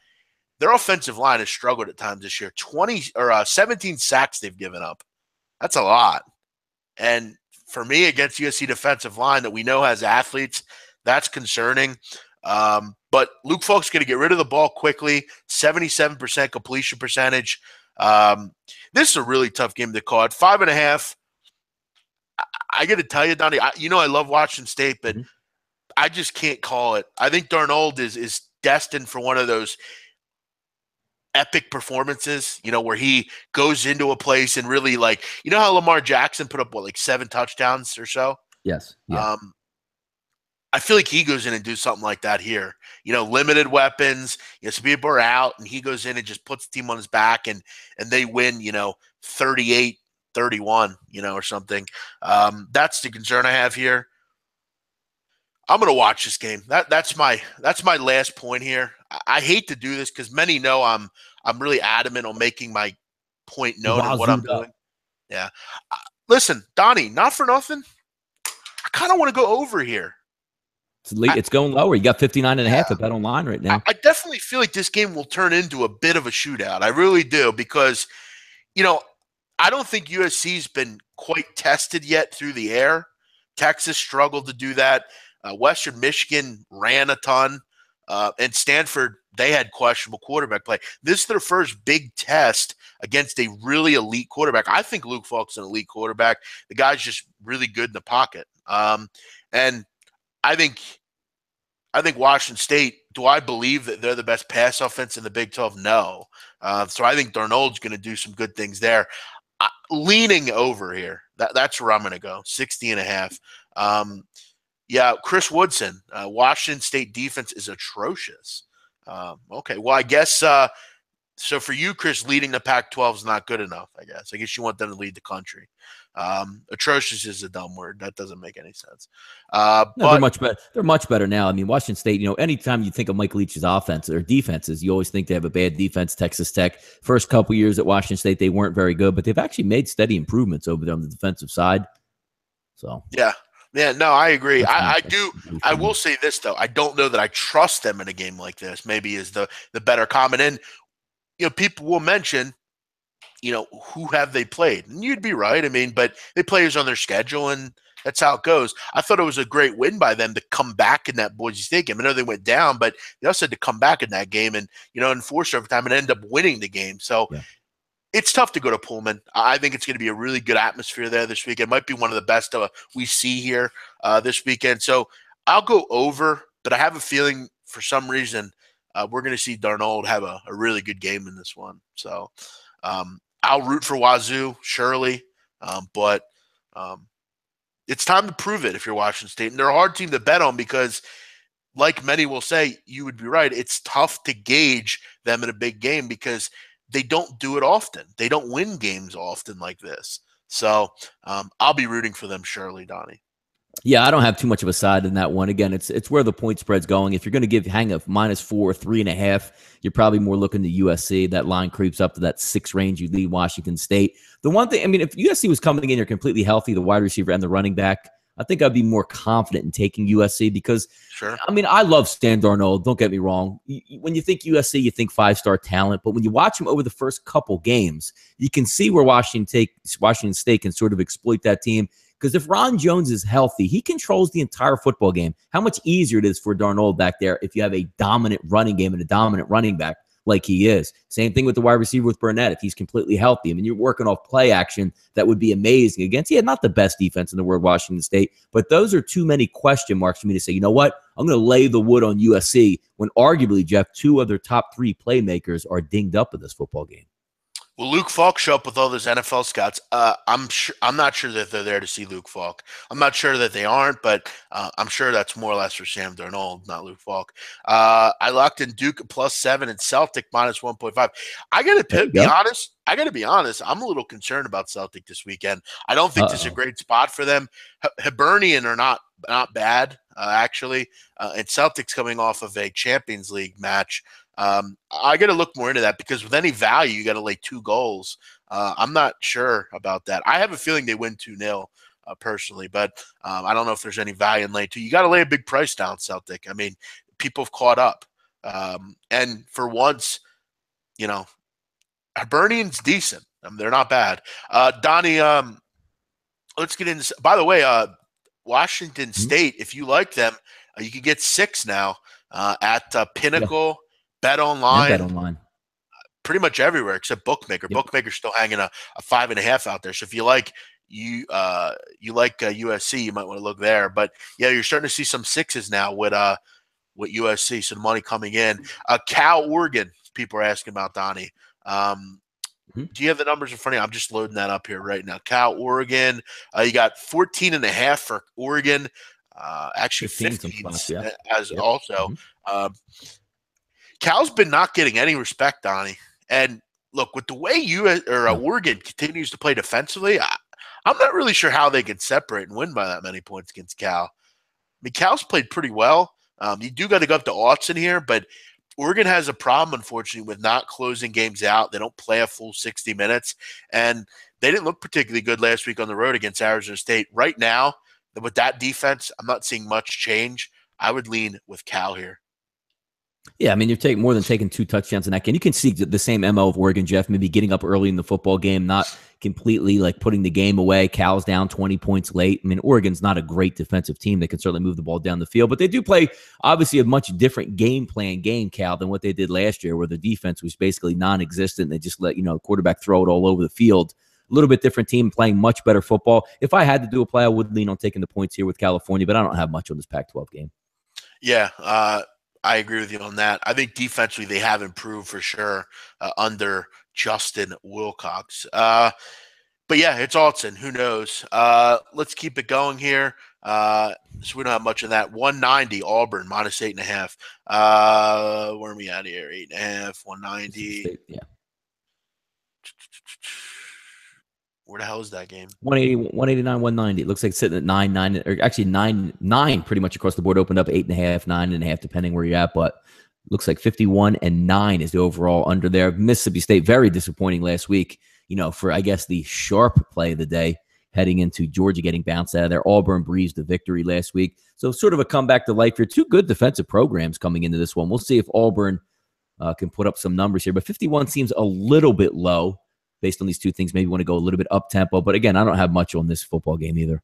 their offensive line has struggled at times this year. 17 sacks they've given up. That's a lot. And for me, against USC defensive line that we know has athletes, that's concerning. But Luke Falk's going to get rid of the ball quickly, 77% completion percentage. This is a really tough game to call. At 5.5, I got to tell you, Donnie, I love Washington State, but I just can't call it. I think Darnold is destined for one of those epic performances, where he goes into a place and really how Lamar Jackson put up 7 touchdowns or so? Yes. Yeah. I feel like he goes in and do something like that here. Limited weapons, some people are out, and he goes in and just puts the team on his back, and they win, 38-31, or something. That's the concern I have here. I'm going to watch this game. That's my last point here. I hate to do this because many know I'm really adamant on making my point known and what I'm doing. Yeah. Listen, Donnie, not for nothing, I kind of want to go over here. It's going lower. You got 59.5 at Bet Online right now. I definitely feel like this game will turn into a bit of a shootout. I really do, because, I don't think USC's been quite tested yet through the air. Texas struggled to do that. Western Michigan ran a ton. And Stanford, they had questionable quarterback play. This is their first big test against a really elite quarterback. I think Luke Falk's an elite quarterback. The guy's just really good in the pocket. And I think Washington State, do I believe that they're the best pass offense in the Big 12? No. So I think Darnold's going to do some good things there. Leaning over here. That's where I'm going to go, 60.5. Yeah, Chris Woodson, Washington State defense is atrocious. Okay, well, I guess so for you, Chris, leading the Pac-12 is not good enough, I guess. I guess you want them to lead the country. Atrocious is a dumb word. That doesn't make any sense. No, they're much better. They're much better now. I mean, Washington State, anytime you think of Mike Leach's offense or defenses, you always think they have a bad defense. Texas Tech, first couple years at Washington State, they weren't very good, but they've actually made steady improvements over there on the defensive side. So, yeah. Yeah, no, I agree. That's my I thing. do. I will say this though. I don't know that I trust them in a game like this. Maybe is the better comment. And people will mention, who have they played? And you'd be right. I mean, but they play on their schedule, and that's how it goes. I thought it was a great win by them to come back in that Boise State game. I know they went down, but they also had to come back in that game and enforce overtime and end up winning the game. So. Yeah. It's tough to go to Pullman. I think it's going to be a really good atmosphere there this weekend. It might be one of the best we see here this weekend. So I'll go over, but I have a feeling for some reason we're going to see Darnold have a really good game in this one. So I'll root for Wazoo, surely, but it's time to prove it if you're Washington State. And they're a hard team to bet on because, like many will say, you would be right, it's tough to gauge them in a big game because – they don't do it often. They don't win games often like this. So I'll be rooting for them, surely, Donnie. Yeah, I don't have too much of a side in that one. Again, it's where the point spread's going. If you're going to hang a -4, 3.5, you're probably more looking to USC. That line creeps up to that 6 range. You lead Washington State. The one thing, I mean, if USC was coming in here completely healthy, the wide receiver and the running back, I think I'd be more confident in taking USC because, sure. I mean, I love Sam Darnold. Don't get me wrong. When you think USC, you think 5-star talent. But when you watch him over the first couple games, you can see where Washington State can sort of exploit that team. Because if Ron Jones is healthy, he controls the entire football game. How much easier it is for Darnold back there if you have a dominant running game and a dominant running back like he is. Same thing with the wide receiver with Burnett. If he's completely healthy, I mean, you're working off play action that would be amazing against, not the best defense in the world, Washington State, but those are too many question marks for me to say, you know what, I'm going to lay the wood on USC when arguably, Jeff, 2 other top 3 playmakers are dinged up in this football game. Will Luke Falk show up with all those NFL scouts? I'm not sure that they're there to see Luke Falk. I'm not sure that they aren't, but I'm sure that's more or less for Sam Darnold, not Luke Falk. I locked in Duke at +7 and Celtic -1.5. I got to be honest. I'm a little concerned about Celtic this weekend. I don't think this is a great spot for them. Hibernian are not bad, actually. And Celtic's coming off of a Champions League match. I got to look more into that because with any value, you got to lay 2 goals. I'm not sure about that. I have a feeling they win 2-0 personally, but I don't know if there's any value in laying 2. You got to lay a big price down, Celtic. I mean, people have caught up. And for once, Hibernian's decent. They're not bad. Donnie, let's get into – by the way, Washington State, if you like them, you can get 6 now at Pinnacle. Yeah. Bet online, pretty much everywhere except Bookmaker. Yep. Bookmaker's still hanging a 5.5 out there. So if you like USC, you might want to look there. But yeah, you're starting to see some 6s now with USC. So the money coming in. Cal, Oregon. People are asking about Donnie. Do you have the numbers in front of you? I'm just loading that up here right now. Cal, Oregon. You got 14.5 for Oregon. Actually 15 as also. Cal's been not getting any respect, Donnie. And look, with the way Oregon continues to play defensively, I'm not really sure how they can separate and win by that many points against Cal. I mean, Cal's played pretty well. You do got to go up to Autzen here, but Oregon has a problem, unfortunately, with not closing games out. They don't play a full 60 minutes, and they didn't look particularly good last week on the road against Arizona State. Right now, with that defense, I'm not seeing much change. I would lean with Cal here. Yeah, I mean, you're taking more than taking 2 touchdowns in that game. You can see the same MO of Oregon, Jeff, maybe getting up early in the football game, not completely like putting the game away. Cal's down 20 points late. I mean, Oregon's not a great defensive team. They can certainly move the ball down the field, but they do play obviously a much different game, Cal, than what they did last year, where the defense was basically non-existent. They just let, the quarterback throw it all over the field. A little bit different team playing much better football. If I had to do a play, I would lean on taking the points here with California, but I don't have much on this Pac-12 game. Yeah, I agree with you on that. I think defensively they have improved for sure under Justin Wilcox. But yeah, it's Autzen. Who knows? Let's keep it going here. So we don't have much of that. 190 Auburn -8.5. Where are we at here? 8.5. 190. Yeah. Where the hell is that game? 189, 190. It looks like it's sitting at 9, or actually 9 pretty much across the board. Opened up 8.5, 9.5, depending where you're at. But looks like 51-9 is the overall under there. Mississippi State, very disappointing last week. For I guess the sharp play of the day, heading into Georgia getting bounced out of there. Auburn breezed the victory last week. So sort of a comeback to life here. Two good defensive programs coming into this one. We'll see if Auburn can put up some numbers here. But 51 seems a little bit low based on these two things. Maybe want to go a little bit up-tempo. But again, I don't have much on this football game either.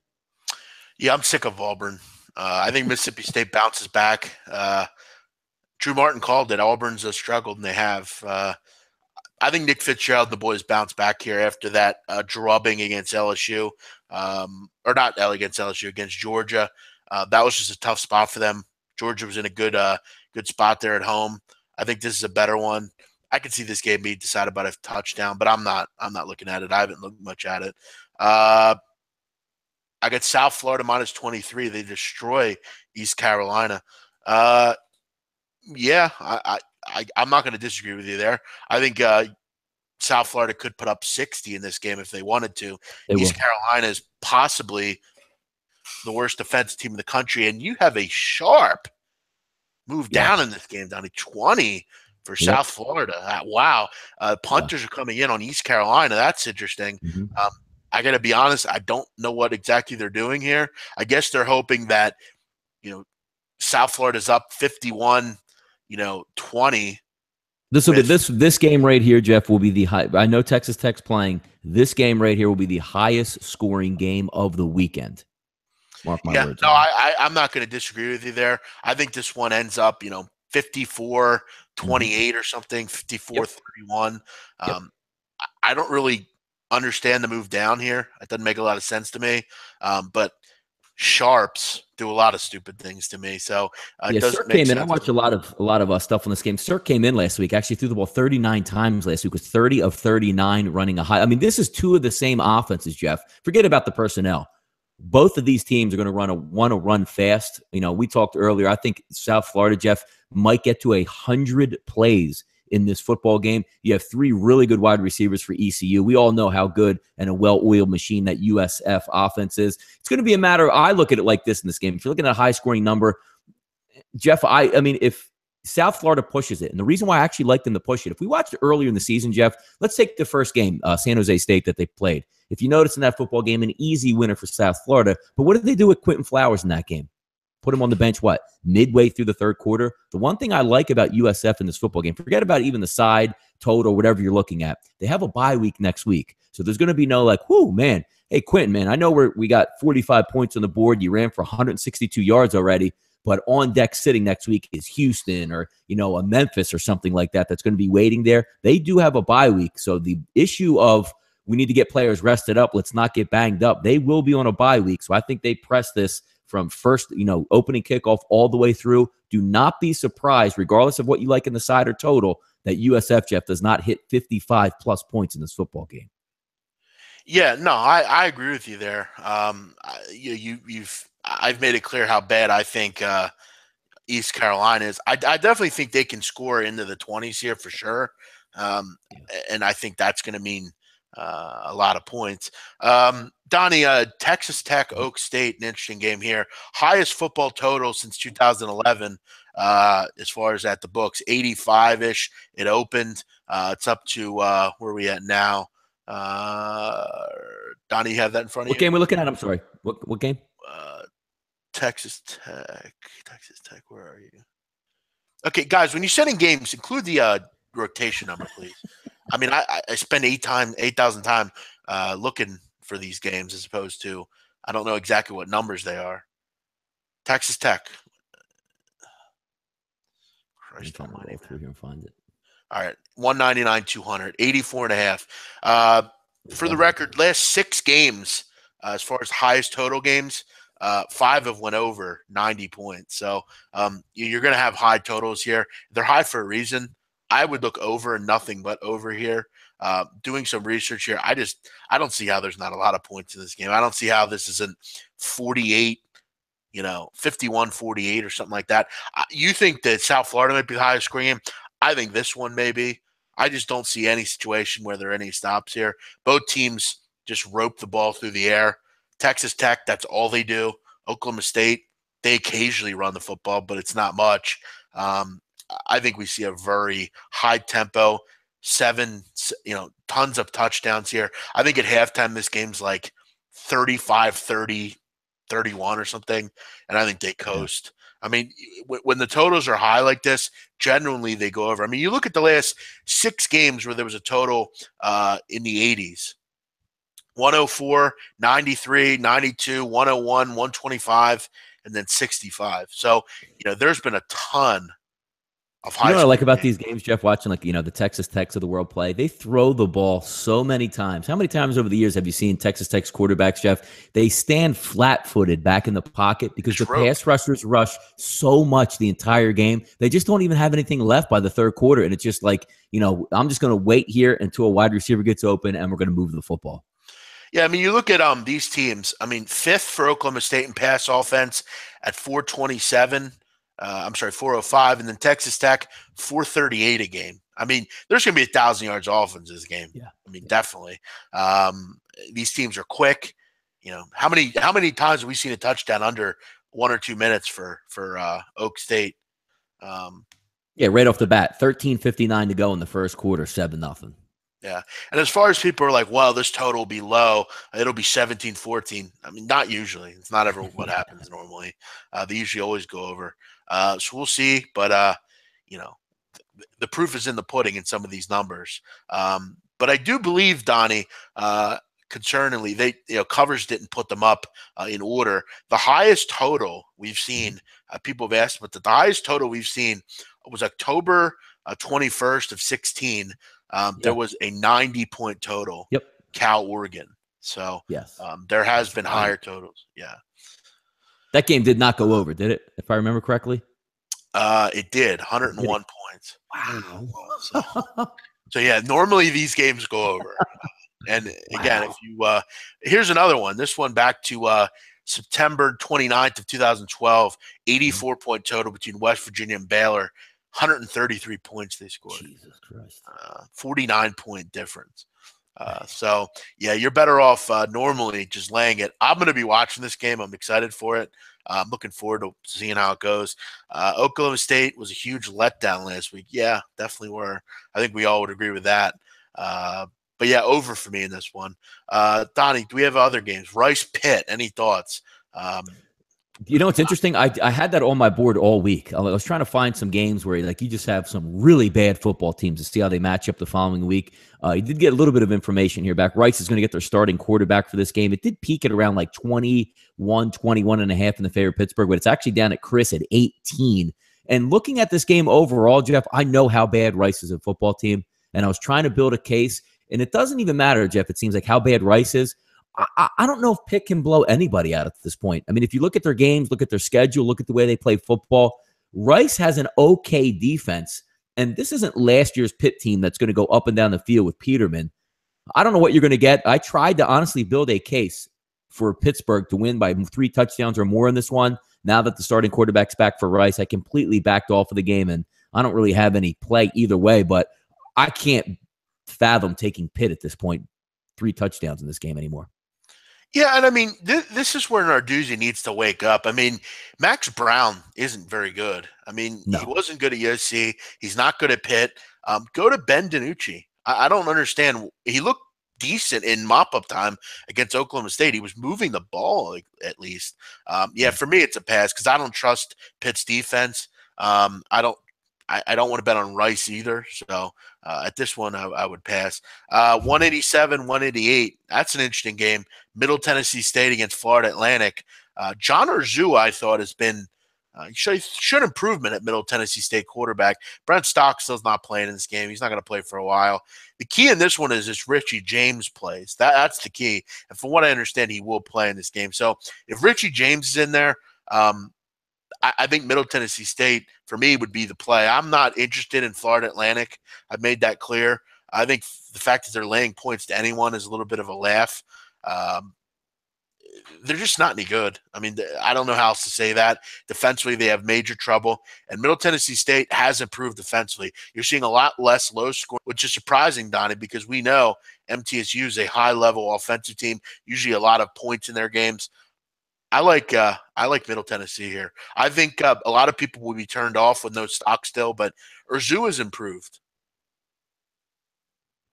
Yeah, I'm sick of Auburn. I think Mississippi State bounces back. Drew Martin called it. Auburn's struggled, and they have. I think Nick Fitzgerald and the boys bounce back here after that drubbing against LSU, or not against LSU, against Georgia. That was just a tough spot for them. Georgia was in a good spot there at home. I think this is a better one. I could see this game being decided by a touchdown, but I'm not looking at it. I haven't looked much at it. I got South Florida minus 23. They destroy East Carolina. Yeah, I'm not going to disagree with you there. I think South Florida could put up 60 in this game if they wanted to. East Carolina is possibly the worst defensive team in the country, and you have a sharp move down in this game, down to 20 for South Florida. Wow. Punters are coming in on East Carolina. That's interesting. I got to be honest, I don't know what exactly they're doing here. I guess they're hoping that, South Florida's up 51, 20. This game right here, Jeff, will be the high. I know Texas Tech's playing. This game right here will be the highest scoring game of the weekend. Mark my words. No, I'm not going to disagree with you there. I think this one ends up, 54-28 or something, 54-31. I don't really understand the move down here. It doesn't make a lot of sense to me. But sharps do a lot of stupid things to me. So Sirk came in. I watched a lot of stuff on this game. Sirk came in last week. Actually threw the ball 39 times last week. Was 30 of 39 running a high. I mean, this is two of the same offenses, Jeff. Forget about the personnel. Both of these teams are going to want to run fast. We talked earlier. I think South Florida, Jeff, might get to 100 plays in this football game. You have three really good wide receivers for ECU. We all know how good and a well-oiled machine that USF offense is. It's going to be a matter of, I look at it like this in this game. If you're looking at a high-scoring number, Jeff, I mean, if South Florida pushes it, and the reason why I actually like them to push it, if we watched it earlier in the season, Jeff, let's take the first game, San Jose State, that they played. If you notice in that football game, an easy winner for South Florida. But what did they do with Quentin Flowers in that game? Put him on the bench, midway through the third quarter. The one thing I like about USF in this football game, forget about even the side, total, whatever you're looking at. They have a bye week next week. So there's going to be no whoo, man. Hey, Quentin, man, I know we got 45 points on the board. You ran for 162 yards already. But on deck sitting next week is Houston or, a Memphis or something like that that's going to be waiting there. They do have a bye week. So the issue of we need to get players rested up, let's not get banged up, they will be on a bye week. So I think they press this from first, opening kickoff all the way through. Do not be surprised, regardless of what you like in the side or total, that USF, Jeff, does not hit 55-plus points in this football game. Yeah, no, I agree with you there. I've made it clear how bad I think East Carolina is. I definitely think they can score into the 20s here for sure, and I think that's going to mean a lot of points. Donnie, Texas Tech, Oak State, an interesting game here. Highest football total since 2011 as far as at the books, 85-ish. It opened. It's up to where are we at now? Donnie, you have that in front of you? What game we're looking at? I'm sorry. What game? Texas Tech. Texas Tech, where are you? Okay, guys, when you're setting games, include the rotation number, please. I mean, I spend 8,000 time looking for these games as opposed to I don't know exactly what numbers they are. Texas Tech. Christ almighty. Through here and find it. All right, 199, 200, 84.5. For the record, last 6 games, as far as highest total games, 5 have went over 90 points. So you're going to have high totals here. They're high for a reason. I would look over and nothing but over here. Doing some research here, I don't see how there's not a lot of points in this game. I don't see how this isn't 48, 51-48 or something like that. You think that South Florida might be the highest scoring game? I think this one may be. I just don't see any situation where there are any stops here. Both teams just rope the ball through the air. Texas Tech, that's all they do. Oklahoma State, they occasionally run the football, but it's not much. I think we see a very high tempo, tons of touchdowns here. I think at halftime this game's like 35-30, 31 or something, and I think they coast. I mean, when the totals are high like this, generally they go over. I mean, you look at the last 6 games where there was a total in the 80s. 104, 93, 92, 101, 125, and then 65. So, there's been a ton of You high know what I like scoring about games. these games, Jeff? Watching the Texas Techs of the world play, they throw the ball so many times. How many times over the years have you seen Texas Tech's quarterbacks, Jeff? They stand flat-footed back in the pocket because the Just rote. pass rushers rush so much the entire game. They just don't even have anything left by the third quarter, and it's just like, I'm just going to wait here until a wide receiver gets open, and we're going to move the football. Yeah, I mean, you look at these teams. I mean, 5th for Oklahoma State in pass offense at 427. I'm sorry, 405, and then Texas Tech 438 a game. I mean, there's going to be 1,000 yards of offense this game. Yeah, I mean, definitely. These teams are quick. How many times have we seen a touchdown under 1 or 2 minutes for Oak State? Yeah, right off the bat, 13:59 to go in the first quarter, 7-0. Yeah. And as far as people are like, well, this total will be low, it'll be 17-14. I mean, not usually. It's not ever what happens normally. They usually always go over. So we'll see. But, the proof is in the pudding in some of these numbers. But I do believe, Donnie, concerningly, covers didn't put them up in order. The highest total we've seen, people have asked, but the highest total we've seen was October 21st of 16. There was a 90-point total. Yep. Cal, Oregon. So yes, there has been higher totals. Yeah. That game did not go over, did it? If I remember correctly. It did. 101 points. Wow. So yeah, normally these games go over. And again, if you here's another one. This one back to September 29th of 2012, 84-point total between West Virginia and Baylor. 133 points they scored. Jesus Christ. 49-point difference. So, yeah, you're better off normally just laying it. I'm going to be watching this game. I'm excited for it. I'm looking forward to seeing how it goes. Oklahoma State was a huge letdown last week. Yeah, definitely were. I think we all would agree with that. But, yeah, over for me in this one. Donnie, do we have other games? Rice Pitt, any thoughts? It's interesting. I had that on my board all week. I was trying to find some games where you just have some really bad football teams to see how they match up the following week. You did get a little bit of information here back. Rice is going to get their starting quarterback for this game. It did peak at around like 21 and a half in the favor of Pittsburgh, but it's actually down at Chris at 18. And looking at this game overall, Jeff, I know how bad Rice is a football team, and I was trying to build a case, and it doesn't even matter, Jeff, it seems like how bad Rice is. I don't know if Pitt can blow anybody out at this point. I mean, if you look at their games, look at their schedule, look at the way they play football, Rice has an okay defense. And this isn't last year's Pitt team that's going to go up and down the field with Peterman. I don't know what you're going to get. I tried to honestly build a case for Pittsburgh to win by 3 touchdowns or more in this one. Now that the starting quarterback's back for Rice, I completely backed off of the game, and I don't really have any play either way, but I can't fathom taking Pitt at this point 3 touchdowns in this game anymore. Yeah, and I mean, this is where Narduzzi needs to wake up. I mean, Max Brown isn't very good. I mean, He wasn't good at USC. He's not good at Pitt. Go to Ben DiNucci. I don't understand. He looked decent in mop-up time against Oklahoma State. He was moving the ball, at least. For me, it's a pass because I don't trust Pitt's defense. I don't want to bet on Rice either. So at this one, I would pass. 187, 188. That's an interesting game. Middle Tennessee State against Florida Atlantic. John Urzua, I thought, has been showed improvement at Middle Tennessee State quarterback. Brent Stockstill's not playing in this game. He's not going to play for a while. The key in this one is this Richie James plays. That's the key. And from what I understand, he will play in this game. So if Richie James is in there, I think Middle Tennessee State, for me, would be the play. I'm not interested in Florida Atlantic. I've made that clear. I think the fact that they're laying points to anyone is a little bit of a laugh. They're just not any good. I mean, I don't know how else to say that. Defensively, they have major trouble. And Middle Tennessee State has improved defensively. You're seeing a lot less low score, which is surprising, Donnie, because we know MTSU is a high-level offensive team, usually a lot of points in their games. I like Middle Tennessee here. I think a lot of people will be turned off with no stock still, but Urzua has improved.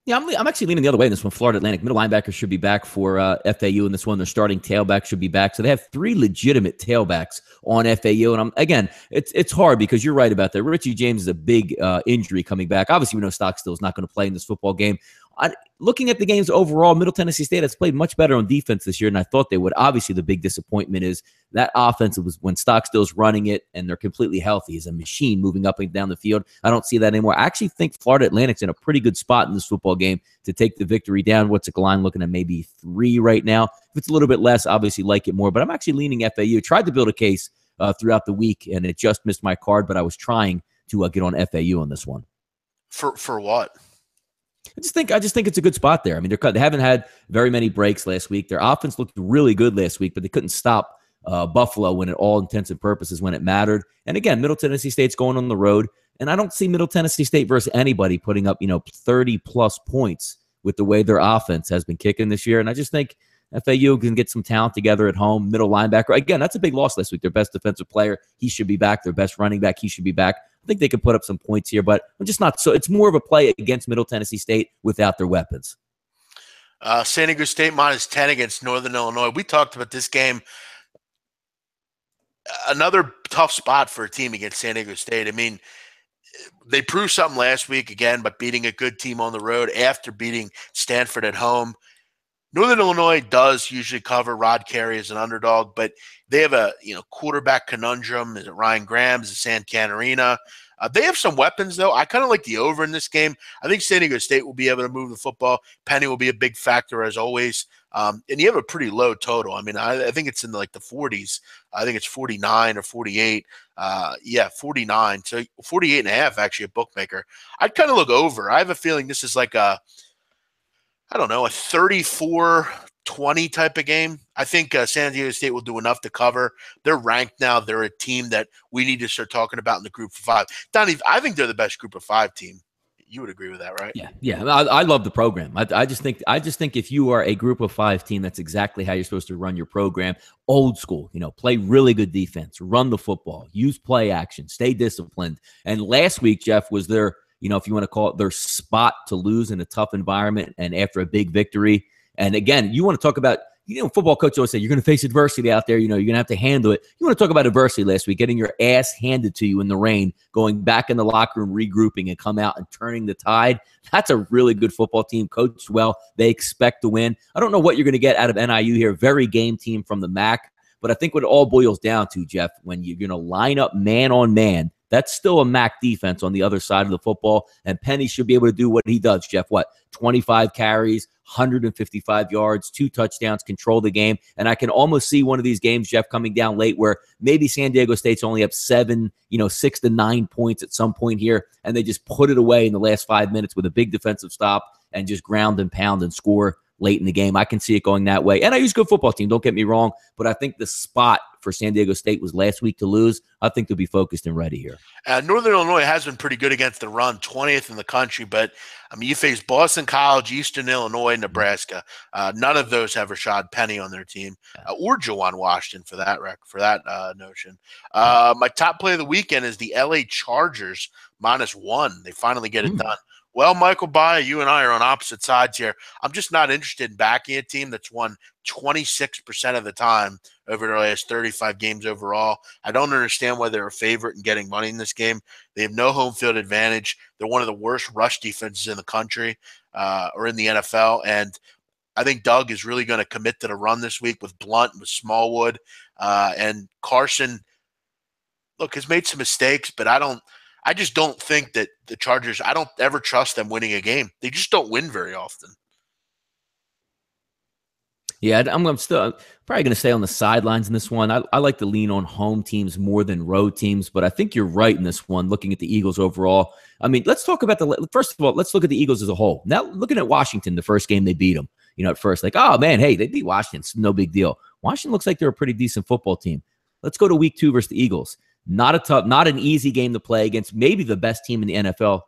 Yeah, I'm actually leaning the other way in this one. Florida Atlantic middle linebacker should be back for FAU in this one. Their starting tailback should be back. So they have three legitimate tailbacks on FAU. And again, it's hard because you're right about that. Richie James is a big injury coming back. Obviously, we know Stockstill is not going to play in this football game. Looking at the games overall, Middle Tennessee State has played much better on defense this year than I thought they would. Obviously, the big disappointment is that offense was when Stockstill's running it and they're completely healthy. He's a machine moving up and down the field. I don't see that anymore. I actually think Florida Atlantic's in a pretty good spot in this football game to take the victory down. What's the line looking at? Maybe 3 right now. If it's a little bit less, obviously like it more. But I'm actually leaning FAU. Tried to build a case throughout the week, and it just missed my card. But I was trying to get on FAU on this one. For what? I just think it's a good spot there. I mean, they haven't had very many breaks last week. Their offense looked really good last week, but they couldn't stop Buffalo when, at all intents and purposes, when it mattered. And again, Middle Tennessee State's going on the road, and I don't see Middle Tennessee State versus anybody putting up 30-plus points with the way their offense has been kicking this year. And I just think FAU can get some talent together at home. Middle linebacker, again, that's a big loss last week. Their best defensive player, he should be back. Their best running back, he should be back. I think they could put up some points here, but I'm just not so. It's more of a play against Middle Tennessee State without their weapons. San Diego State -10 against Northern Illinois. We talked about this game. Another tough spot for a team against San Diego State. I mean, they proved something last week again, but beating a good team on the road after beating Stanford at home. Northern Illinois does usually cover Rod Carey as an underdog, but they have a quarterback conundrum. Is it Ryan Graham? Is it San Canarina? They have some weapons, though. I kind of like the over in this game. I think San Diego State will be able to move the football. Penny will be a big factor, as always. And you have a pretty low total. I mean, I think it's in like the 40s. I think it's 49 or 48. 49. So 48.5, actually, a bookmaker. I'd kind of look over. I have a feeling this is like a 34-20 type of game. I think San Diego State will do enough to cover. They're ranked now. They're a team that we need to start talking about in the group of 5. Donnie, I think they're the best group of 5 team. You would agree with that, right? Yeah. I love the program. I just think if you are a group of 5 team, that's exactly how you're supposed to run your program. Old school, play really good defense, run the football, use play action, stay disciplined. And last week, Jeff, was their if you want to call it their spot to lose in a tough environment and after a big victory. And again, you want to talk about, football coach always say, you're going to face adversity out there. You're going to have to handle it. You want to talk about adversity last week, getting your ass handed to you in the rain, going back in the locker room, regrouping, and come out and turning the tide. That's a really good football team, coached well. They expect to win. I don't know what you're going to get out of NIU here. Very game team from the MAC. But I think what it all boils down to, Jeff, when you're going to line up man on man, that's still a MAC defense on the other side of the football, and Penny should be able to do what he does, Jeff. 25 carries, 155 yards, 2 touchdowns, control the game. And I can almost see one of these games, Jeff, coming down late where maybe San Diego State's only up 6 to 9 points at some point here, and they just put it away in the last 5 minutes with a big defensive stop and just ground and pound and score late in the game. I can see it going that way. And I use good football team, don't get me wrong, but I think the spot for San Diego State was last week to lose. I think they'll be focused and ready here. Northern Illinois has been pretty good against the run, 20th in the country, but you face Boston College, Eastern Illinois, Nebraska. None of those have Rashad Penny on their team, or Jawan Washington for that notion. My top play of the weekend is the LA Chargers -1. They finally get it done. Well, Michael Bayer, you and I are on opposite sides here. I'm just not interested in backing a team that's won 26% of the time over their last 35 games overall. I don't understand why they're a favorite in getting money in this game. They have no home field advantage. They're one of the worst rush defenses in the country or in the NFL. And I think Doug is really going to commit to the run this week with Blunt, with Smallwood. And Carson, look, has made some mistakes, but I just don't think that the Chargers, I don't ever trust them winning a game. They just don't win very often. Yeah, I'm still probably going to stay on the sidelines in this one. I like to lean on home teams more than road teams, but I think you're right in this one, looking at the Eagles overall. I mean, let's talk about first of all, let's look at the Eagles as a whole. Now, looking at Washington, the first game they beat them, at first, like, oh, man, hey, they beat Washington. It's no big deal. Washington looks like they're a pretty decent football team. Let's go to week 2 versus the Eagles. Not an easy game to play against maybe the best team in the NFL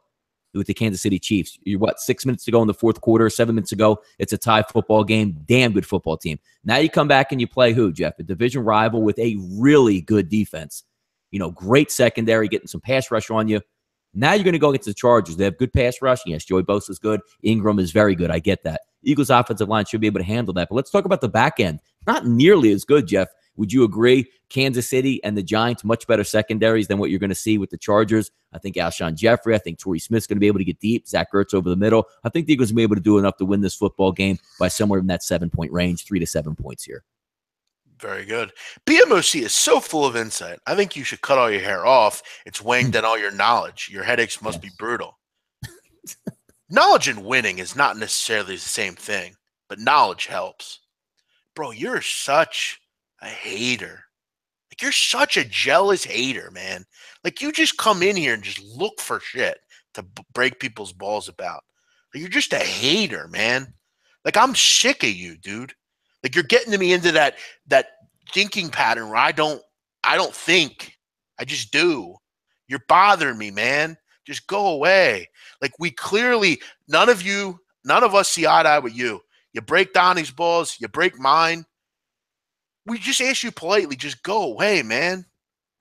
with the Kansas City Chiefs. You're 6 minutes to go in the fourth quarter, 7 minutes ago. It's a tie football game. Damn good football team. Now you come back and you play who, Jeff? A division rival with a really good defense. Great secondary, getting some pass rush on you. Now you're going to go against the Chargers. They have good pass rushing. Yes, Joey Bosa's good. Ingram is very good. I get that. Eagles offensive line should be able to handle that. But let's talk about the back end. Not nearly as good, Jeff. Would you agree? Kansas City and the Giants, much better secondaries than what you're going to see with the Chargers. I think Alshon Jeffrey, I think Torrey Smith's going to be able to get deep. Zach Ertz over the middle. I think the Eagles will be able to do enough to win this football game by somewhere in that 7-point range, 3 to 7 points here. Very good. BMOC is so full of insight. I think you should cut all your hair off. It's weighing down all your knowledge. Your headaches must be brutal. Knowledge and winning is not necessarily the same thing, but knowledge helps. Bro, you're such a hater. Like, you're such a jealous hater, man. Like, you just come in here and just look for shit to break people's balls about. Like, you're just a hater, man. Like, I'm sick of you, dude. Like, you're getting me into that thinking pattern where I don't think. I just do. You're bothering me, man. Just go away. Like, we clearly, none of us see eye to eye with you. You break Donnie's balls, you break mine. We just ask you politely, just go away, man.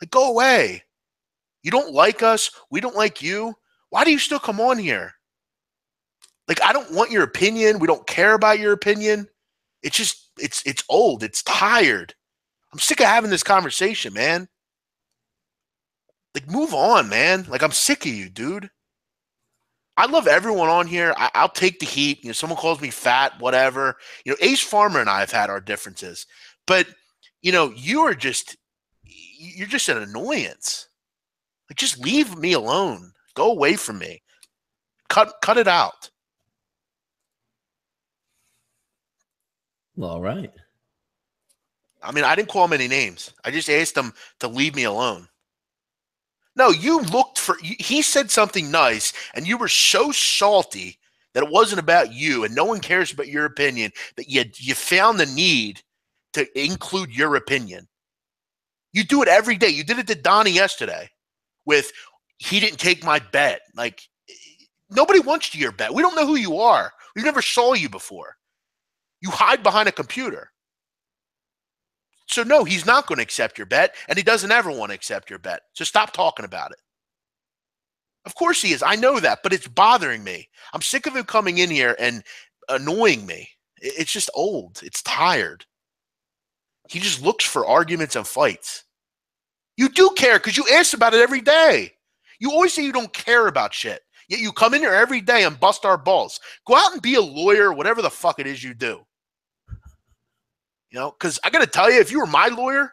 Like, go away. You don't like us. We don't like you. Why do you still come on here? Like, I don't want your opinion. We don't care about your opinion. It's just, it's old. It's tired. I'm sick of having this conversation, man. Like, move on, man. Like, I'm sick of you, dude. I love everyone on here. I'll take the heat. You know, someone calls me fat, whatever. You know, Ace Farmer and I have had our differences. But, you know, you're just an annoyance. Like, just leave me alone. Go away from me. Cut it out. All right. I mean, I didn't call him any names. I just asked him to leave me alone. No, he said something nice, and you were so salty that it wasn't about you, and no one cares about your opinion, that you found the need to include your opinion. You do it every day. You did it to Donnie yesterday with, he didn't take my bet. Like, nobody wants your bet. We don't know who you are. We never saw you before. You hide behind a computer. So, no, he's not going to accept your bet, and he doesn't ever want to accept your bet. So stop talking about it. Of course he is. I know that, but it's bothering me. I'm sick of him coming in here and annoying me. It's just old. It's tired. He just looks for arguments and fights. You do care because you ask about it every day. You always say you don't care about shit, yet you come in here every day and bust our balls. Go out and be a lawyer, whatever the fuck it is you do. You know, because I got to tell you, if you were my lawyer,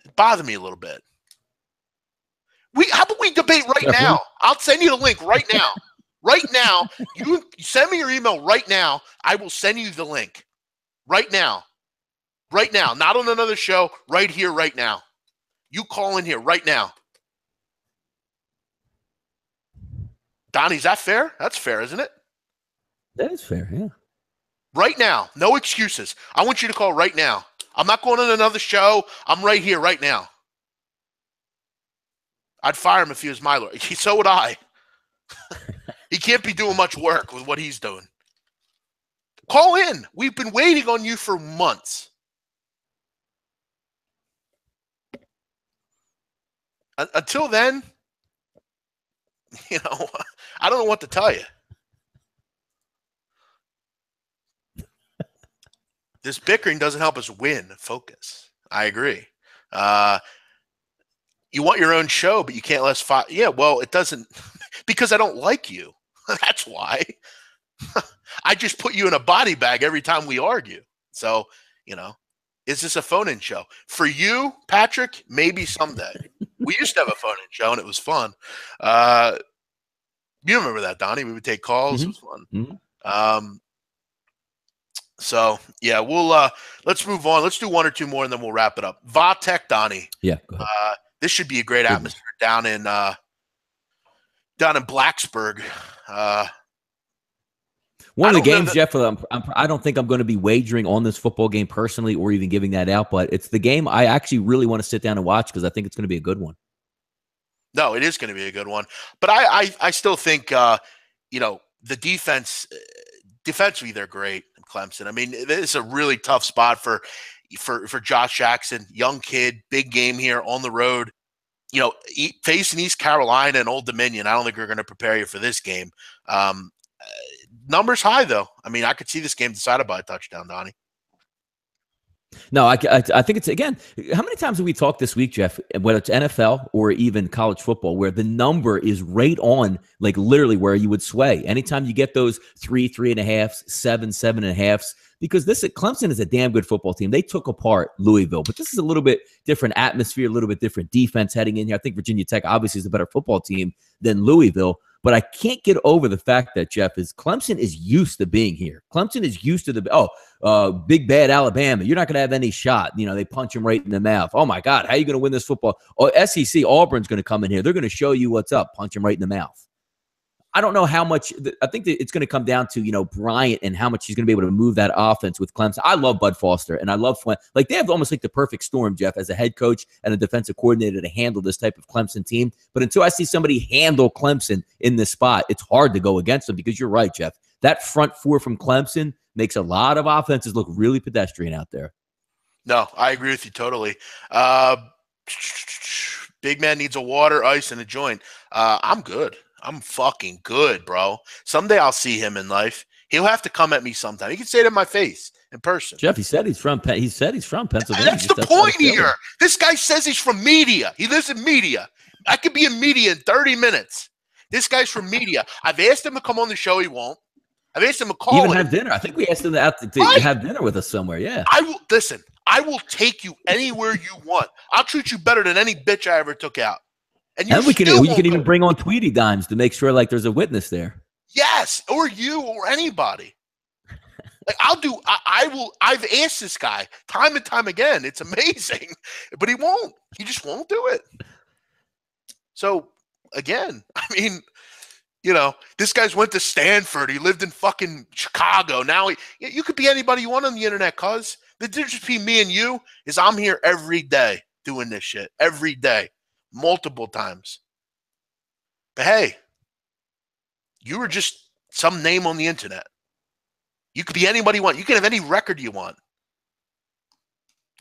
it'd bother me a little bit. How about we debate right now? I'll send you the link right now. Right now. You send me your email right now. I will send you the link. Right now. Right now. Not on another show. Right here, right now. You call in here right now. Donnie, is that fair? That's fair, isn't it? That is fair, yeah. Right now. No excuses. I want you to call right now. I'm not going on another show. I'm right here right now. I'd fire him if he was my lawyer. So would I. He can't be doing much work with what he's doing. Call in. We've been waiting on you for months. Until then, you know, I don't know what to tell you. This bickering doesn't help us win focus. I agree. You want your own show, but you can't let us fight. Yeah, well, it doesn't, because I don't like you. That's why. I just put you in a body bag every time we argue. So, you know, is this a phone-in show? For you, Patrick, maybe someday. We used to have a phone-in show, and it was fun. You remember that, Donnie? We would take calls. Mm-hmm. It was fun. Mm-hmm. So, yeah, we'll let's move on. Let's do one or two more, and then we'll wrap it up. Vatek, Donnie. Yeah, go ahead. This should be a great atmosphere down in Blacksburg. One of the games, Jeff, I don't think I'm going to be wagering on this football game personally or even giving that out, but it's the game I actually really want to sit down and watch because I think it's going to be a good one. No, it is going to be a good one. But I still think, you know, the defensively, they're great in Clemson. I mean, this is a really tough spot for Josh Jackson, young kid, big game here on the road. facing East Carolina and Old Dominion, I don't think we're going to prepare you for this game. Numbers high, though. I mean, I could see this game decided by a touchdown, Donnie. No, I think it's, again, how many times have we talked this week, Jeff, whether it's NFL or even college football, where the number is right on, like literally where you would sway. Anytime you get those 3.5, 7.5, because Clemson is a damn good football team. They took apart Louisville, but this is a little bit different atmosphere, a little bit different defense heading in here. I think Virginia Tech obviously is a better football team than Louisville. But I can't get over the fact that, Jeff, is Clemson is used to being here. Clemson is used to big bad Alabama. You're not going to have any shot. They punch him right in the mouth. Oh, my God, how are you going to win this football? Oh, SEC, Auburn's going to come in here. They're going to show you what's up, punch him right in the mouth. I don't know how much – I think that it's going to come down to, Bryant and how much he's going to be able to move that offense with Clemson. I love Bud Foster, and I love – like, they have almost like the perfect storm, Jeff, as a head coach and a defensive coordinator to handle this type of Clemson team. But until I see somebody handle Clemson in this spot, it's hard to go against them because you're right, Jeff. That front four from Clemson makes a lot of offenses look really pedestrian out there. No, I agree with you totally. Big man needs a water, ice, and a joint. I'm good. I'm fucking good, bro. Someday I'll see him in life. He'll have to come at me sometime. He can say it in my face in person. Jeff, he said he's from Pennsylvania. That's the point here. This guy says he's from media. He lives in media. I could be in media in 30 minutes. This guy's from media. I've asked him to come on the show. He won't. I've asked him to call. Even have dinner. I think we asked him to have dinner with us somewhere. Yeah. I will take you anywhere you want. I'll treat you better than any bitch I ever took out. And we can even bring on Tweety Dimes to make sure like there's a witness there. Yes, or you or anybody. Like I've asked this guy time and time again. It's amazing, but he won't. He just won't do it. So again, I mean, this guy's went to Stanford. He lived in fucking Chicago. Now you could be anybody you want on the internet, cuz the difference between me and you is I'm here every day doing this shit every day. Multiple times. But hey, you were just some name on the internet. You could be anybody you want. You can have any record you want.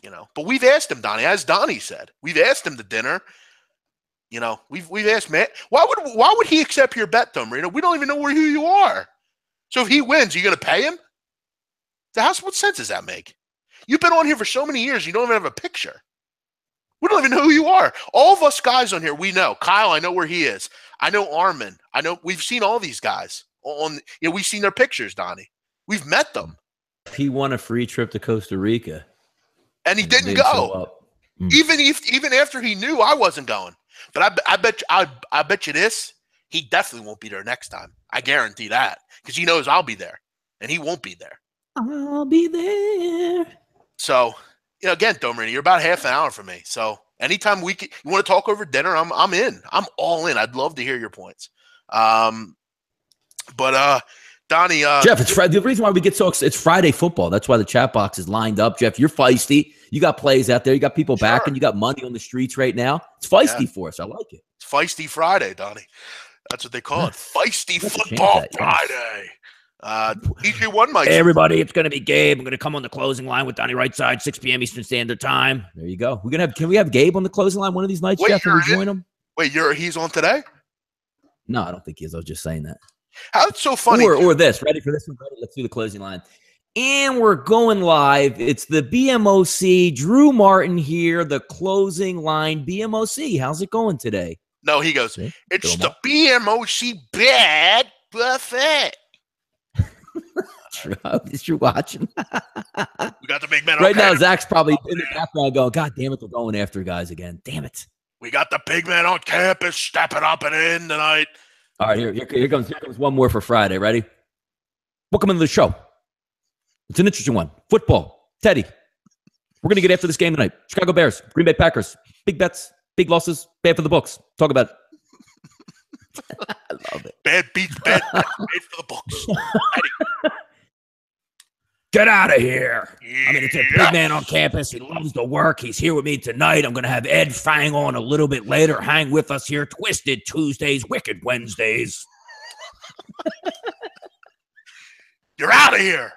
But we've asked him, Donnie, as Donnie said. We've asked him to dinner. We've asked Matt. Why would he accept your bet, though, Marino? We don't even know who you are. So if he wins, are you going to pay him? What sense does that make? You've been on here for so many years, you don't even have a picture. We don't even know who you are. All of us guys on here, we know. Kyle, I know where he is. I know Armin. I know we've seen all these guys we've seen their pictures, Donnie. We've met them. He won a free trip to Costa Rica, and he didn't go. Even after he knew I wasn't going. But I bet you this, he definitely won't be there next time. I guarantee that because he knows I'll be there, and he won't be there. I'll be there. So. Again, Domerini, you're about half an hour from me. So anytime you want to talk over dinner, I'm in. I'm all in. I'd love to hear your points. Donnie, Jeff, it's Friday. The reason why we get so excited, it's Friday football. That's why the chat box is lined up. Jeff, you're feisty. You got plays out there. You got people back, and you got money on the streets right now. It's feisty for us. I like it. It's Feisty Friday, Donnie. That's what they call it. Feisty Football Friday. EJ1 mic. Hey, everybody, it's going to be Gabe. I'm going to come on the closing line with Donnie Rightside, 6 p.m. Eastern Standard Time. There you go. Can we have Gabe on the closing line one of these nights, Jeff? Can we join him? Wait, he's on today? No, I don't think he is. I was just saying that. How it's so funny. Or this. Ready for this one? Let's do the closing line. And we're going live. It's the BMOC. Drew Martin here, the closing line. BMOC, how's it going today? No, he goes, it's the BMOC Bad Buffet. Is you watching? We got the big man right now. Zach's probably in the background going, God damn it, they're going after guys again. Damn it. We got the big man on campus stepping up and in tonight. All right, here comes one more for Friday. Ready? Welcome into the show. It's an interesting one. Football. Teddy. We're going to get after this game tonight. Chicago Bears, Green Bay Packers. Big bets, big losses, bad for the books. Talk about it. I love it. Bad beats, bad for the books. Get out of here. I mean, it's a big man on campus. He loves to work. He's here with me tonight. I'm going to have Ed Fang on a little bit later. Hang with us here. Twisted Tuesdays, Wicked Wednesdays. You're out of here.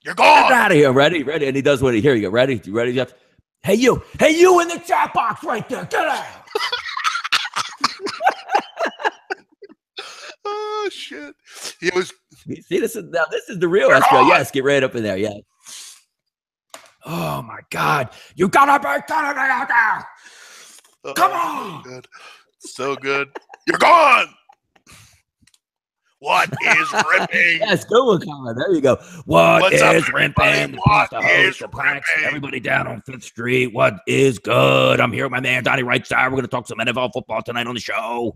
You're gone. Get out of here. Ready? And he does what here you go. Ready? You ready, Jeff? Hey, you in the chat box right there. Get out. Oh, shit. He was. See, this is the real SPL. Yes, get right up in there. Yeah. Oh, my God. You got to be kidding me out there. Come on. Good. So good. You're gone. What is ripping? Yes, good one, Colin. There you go. What's is ripping? What is ripping? Everybody down on 5th Street. What is good? I'm here with my man, Donnie Rightside. We're going to talk some NFL football tonight on the show.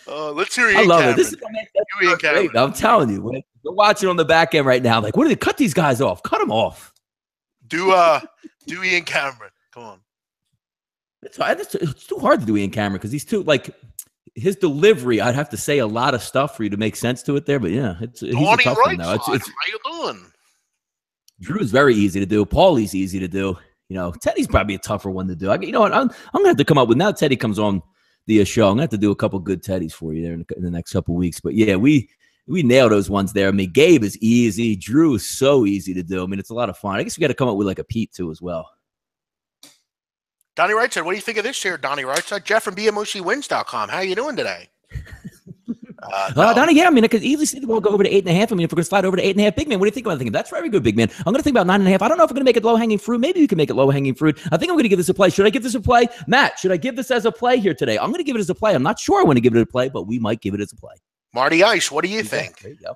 Let's hear Ian I love Cameron. it. This is Ian Cameron. great. I'm telling you. We're watching on the back end right now. Like, what do they cut these guys off? Cut them off. Do Ian Cameron. Come on. It's too hard to do Ian Cameron because he's too, like, his delivery, I'd have to say a lot of stuff for you to make sense to it there. But, yeah, he's a tough one now. How you doing? Drew's very easy to do. Paulie's easy to do. You know, Teddy's probably a tougher one to do. You know what? I'm going to have to come up with, now Teddy comes on the show, I'm going to have to do a couple good Teddys for you there in the next couple of weeks. But, yeah, we nail those ones there. I mean, Gabe is easy. Drew is so easy to do. I mean, it's a lot of fun. I guess we got to come up with, like, a Pete, too, as well. Donnie Rightside, what do you think of this here, Donnie Rightside? Jeff from BMOCwins.com. How you doing today? Donnie, yeah, I mean, I could easily see the ball go over to 8.5. I mean, if we're going to slide over to 8.5, big man, what do you think about thinking? That's very good, big man. I'm going to think about 9.5. I don't know if we're going to make it low-hanging fruit. Maybe you can make it low-hanging fruit. I think I'm going to give this a play. Should I give this a play? Matt, should I give this as a play here today? I'm going to give it as a play. I'm not sure I want to give it a play, but we might give it as a play. Marty Ice, what do you think? There you go.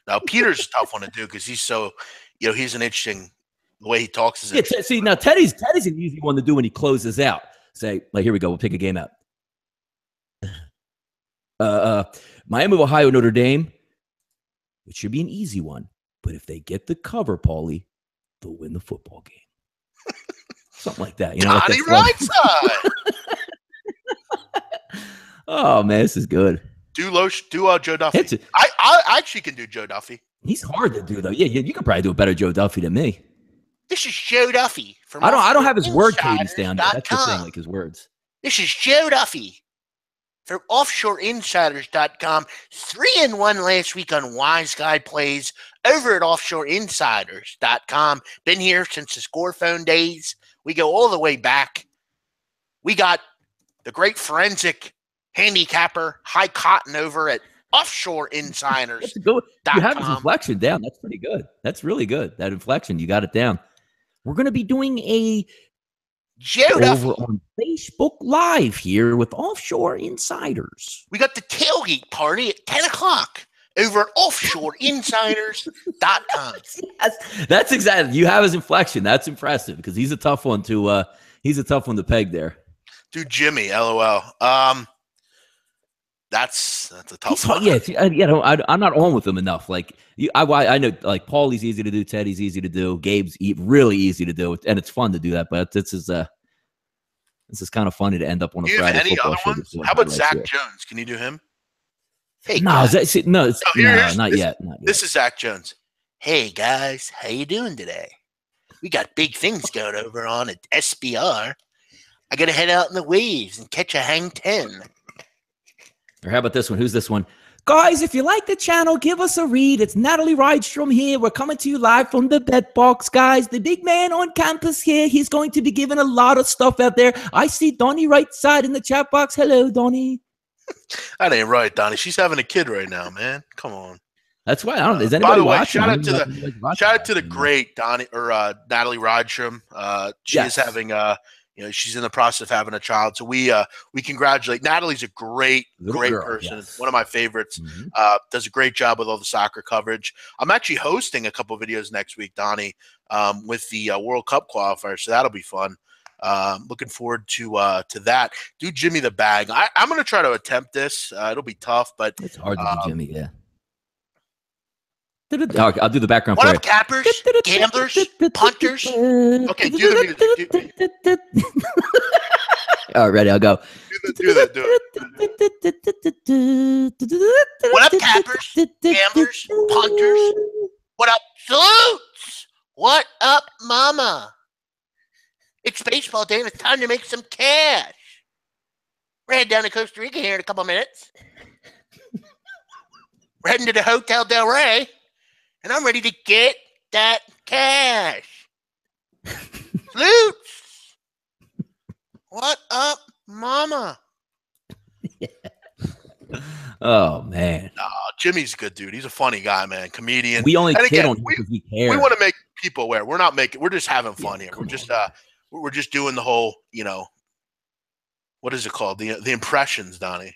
Now, Peter's a tough one to do because he's so, he's an interesting, the way he talks is interesting. See, now Teddy's an easy one to do when he closes out. Say, like, here we go. We'll pick a game out. Miami of Ohio, Notre Dame. It should be an easy one. But if they get the cover, Paulie, they'll win the football game. Something like that. Donnie Rightside. Oh, man, this is good. Do Joe Duffy. I actually can do Joe Duffy. He's hard to do, though. Yeah, you can probably do a better Joe Duffy than me. This is Joe Duffy. I don't have his word cadence down there. That's the thing, like his words. This is Joe Duffy from OffshoreInsiders.com. 3-1 last week on Wise Guy Plays over at OffshoreInsiders.com. Been here since the Score Phone days. We go all the way back. We got the great forensic handicapper High Cotton over at OffshoreInsiders.com. You have his inflection down. That's pretty good. That's really good. That inflection, you got it down. We're going to be doing a over on Facebook Live here with Offshore Insiders. We got the tailgate party at 10 o'clock over at OffshoreInsiders.com. Yes, that's exactly. You have his inflection. That's impressive because he's a tough one to peg there. Dude, Jimmy, LOL. That's a tough one. Yeah, I'm not on with him enough. Like I know, like Paulie's easy to do, Teddy's easy to do, Gabe's really easy to do, and it's fun to do that. But this is kind of funny to end up on a Friday football show. How about Zach Jones? Can you do him? Hey, not yet. This is Zach Jones. Hey guys, how you doing today? We got big things going over on at SBR. I gotta head out in the waves and catch a hang 10. Or how about this one? Who's this one? Guys, if you like the channel, give us a read. It's Natalie Rydstrom here. We're coming to you live from the Bet Box, guys. The big man on campus here. He's going to be giving a lot of stuff out there. I see Donnie Rightside in the chat box. Hello, Donnie. That ain't right, Donnie. She's having a kid right now, man. Come on. That's why I don't. Is anybody watching? Shout out to the great Donnie or Natalie Rydstrom. She is having she's in the process of having a child. So we congratulate. Natalie's a great person. Yes. One of my favorites. Mm-hmm. Does a great job with all the soccer coverage. I'm actually hosting a couple videos next week, Donnie, with the World Cup qualifier. So that'll be fun. Looking forward to that. Do Jimmy the bag. I'm going to try to attempt this. It'll be tough, but it's hard to do Jimmy. Yeah. I'll do the background for you. What up, cappers, gamblers, punters? Okay, do the All right, ready, I'll go. Do that. What up, cappers, gamblers, punters? What up, salutes? What up, mama? It's baseball day and it's time to make some cash. We're heading down to Costa Rica here in a couple minutes. We're heading to the Hotel Del Rey. And I'm ready to get that cash. Flutes. What up, mama? Oh man, Jimmy's a good dude. He's a funny guy, man. Comedian. we only And kid again, on him because we care. we want to make people aware. We're just having fun here. We're just doing the whole, what is it called? The impressions, Donnie.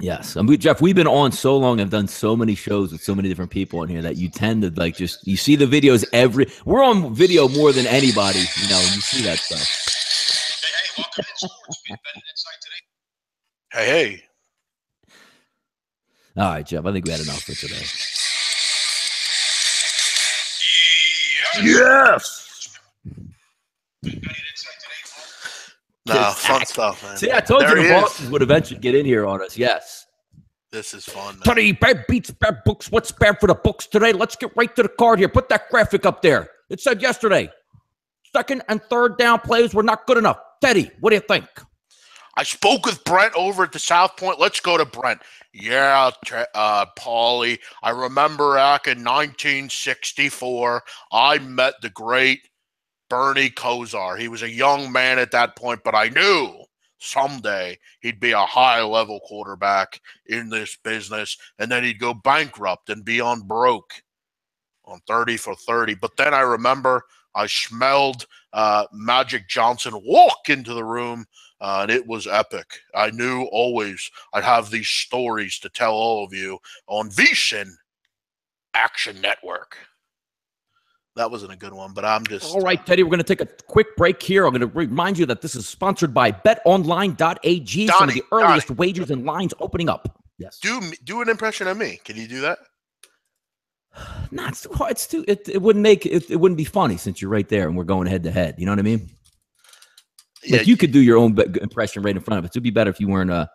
Yes, Jeff, we've been on so long. I've done so many shows with so many different people in here that you tend to you see the videos we're on video more than anybody. You see that stuff. Hey, welcome to Sports. We invented Insight today. Hey. All right, Jeff, I think we had enough for today. Yes. No, fun stuff, man. See, I told you the bosses would eventually get in here on us. Yes. This is fun, man. Teddy, bad beats, bad books. What's bad for the books today? Let's get right to the card here. Put that graphic up there. It said yesterday, second and third down plays were not good enough. Teddy, what do you think? I spoke with Brent over at the South Point. Let's go to Brent. Yeah, Paulie, I remember back in 1964, I met the great Bernie Kosar. He was a young man at that point, but I knew someday he'd be a high-level quarterback in this business, and then he'd go bankrupt and be on broke on 30 for 30. But then I remember I smelled Magic Johnson walk into the room, and it was epic. I knew always I'd have these stories to tell all of you on VSiN Action Network. That wasn't a good one, but I'm just... All right, Teddy, we're going to take a quick break here. I'm going to remind you that this is sponsored by betonline.ag. Some of the earliest wagers and lines opening up. Yes. Do an impression of me. Can you do that? No, it's too hard. It wouldn't be funny since you're right there and we're going head to head. You know what I mean? Yeah, you could do your own impression right in front of it. It'd be better if you weren't on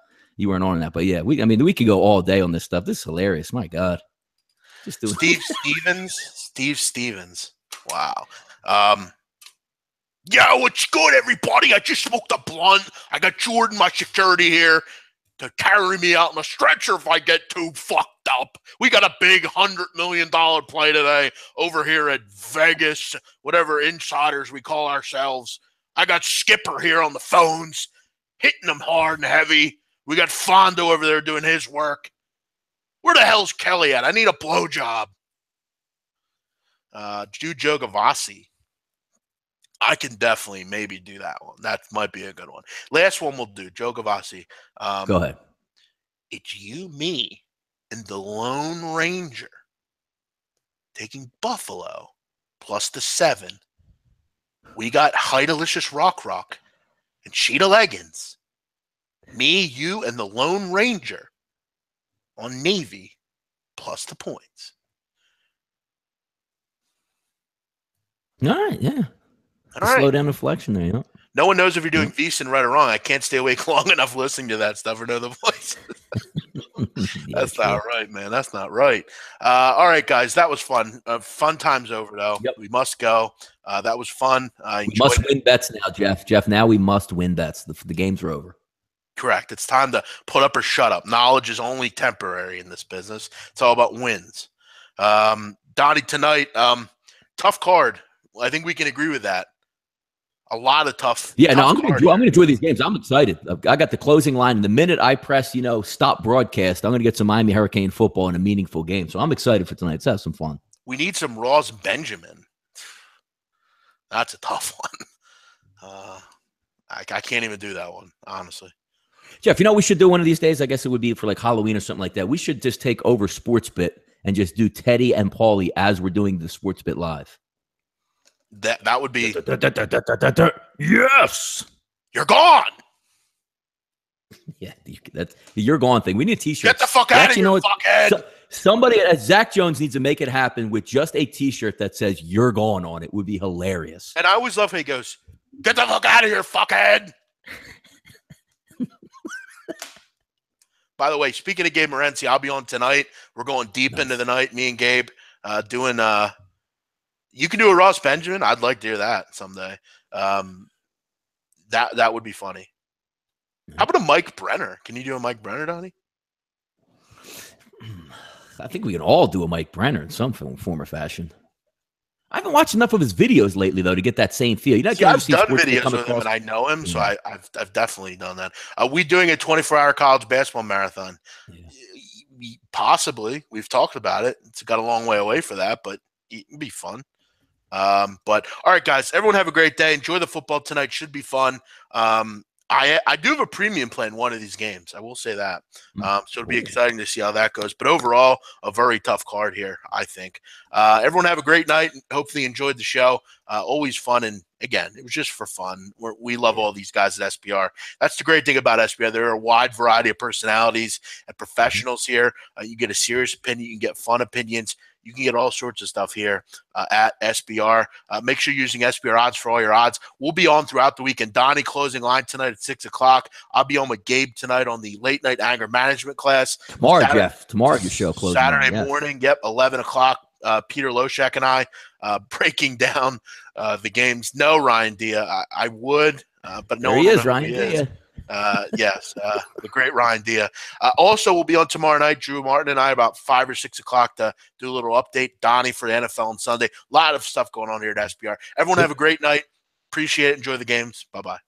that. But yeah, we could go all day on this stuff. This is hilarious. My God. Just do it. Steve Stevens. Wow. Yeah, what's good, everybody? I just smoked a blunt. I got Jordan, my security here, to carry me out in a stretcher if I get too fucked up. We got a big $100 million play today over here at Vegas, whatever insiders we call ourselves. I got Skipper here on the phones, hitting them hard and heavy. We got Fondo over there doing his work. Where the hell's Kelly at? I need a blowjob. Joe Gavassi. I can definitely maybe do that one. That might be a good one. Last one we'll do. Joe Gavassi. Go ahead. It's you, me, and the Lone Ranger taking Buffalo plus the 7. We got Heidelicious Rock and Cheetah Leggins. Me, you, and the Lone Ranger on Navy plus the points. All right, yeah. Slow down the flexion there, you know. No one knows if you're doing VSiN right or wrong. I can't stay awake long enough listening to that stuff or know the voices. That's not right, man. That's not right. All right, guys. That was fun. Fun time's over, though. Yep. We must go. That was fun. We must win bets now, Jeff. Jeff, now we must win bets. The games are over. Correct. It's time to put up or shut up. Knowledge is only temporary in this business. It's all about wins. Donnie, tonight, tough card. I think we can agree with that. A lot of tough. Yeah, no, I'm going to enjoy these games. I'm excited. I got the closing line. And the minute I press, stop broadcast, I'm going to get some Miami Hurricane football in a meaningful game. So I'm excited for tonight. Let's have some fun. We need some Ross Benjamin. That's a tough one. I can't even do that one, honestly. Jeff, we should do one of these days. I guess it would be for like Halloween or something like that. We should just take over Sportsbit and just do Teddy and Paulie as we're doing the Sportsbit live. That would be yes. You're gone. Yeah, that's the "you're gone" thing. We need a T-shirt. Get the fuck out of here, fuckhead. Somebody at Zach Jones needs to make it happen with just a T-shirt that says "you're gone" on it. Would be hilarious. And I always love how he goes, "Get the fuck out of here, fuckhead." By the way, speaking of Gabe Morency, I'll be on tonight. We're going deep into the night. Me and Gabe doing. You can do a Ross Benjamin. I'd like to hear that someday. That would be funny. How about a Mike Brenner? Can you do a Mike Brenner, Donnie? I think we can all do a Mike Brenner in some form or fashion. I haven't watched enough of his videos lately, though, to get that same feel. You know, I've done videos with him, and I know him, so I've definitely done that. We doing a 24-hour college basketball marathon? Yeah. Possibly. We've talked about it. It's got a long way away for that, but it'd be fun. But all right, guys, everyone have a great day. Enjoy the football tonight. Should be fun. I do have a premium plan one of these games. I will say that. So it'll be exciting to see how that goes. But overall, a very tough card here, I think. Everyone have a great night. Hopefully enjoyed the show. Always fun. And again, it was just for fun. We love all these guys at SBR. That's the great thing about SBR. There are a wide variety of personalities and professionals here. You get a serious opinion. You can get fun opinions. You can get all sorts of stuff here at SBR. Make sure you're using SBR odds for all your odds. We'll be on throughout the week. And Donnie closing line tonight at 6 o'clock. I'll be on with Gabe tonight on the late night anger management class. Tomorrow, Jeff. Tomorrow, your show closing Saturday morning. Yep, 11 o'clock. Peter Loshak and I breaking down the games. No, Ryan Dia. I would, but no. There he is, Ryan Dia. Yes, the great Ryan Dia. Also, we'll be on tomorrow night, Drew Martin and I, about 5 or 6 o'clock to do a little update. Donnie for the NFL on Sunday. A lot of stuff going on here at SBR. Everyone have a great night. Appreciate it. Enjoy the games. Bye-bye.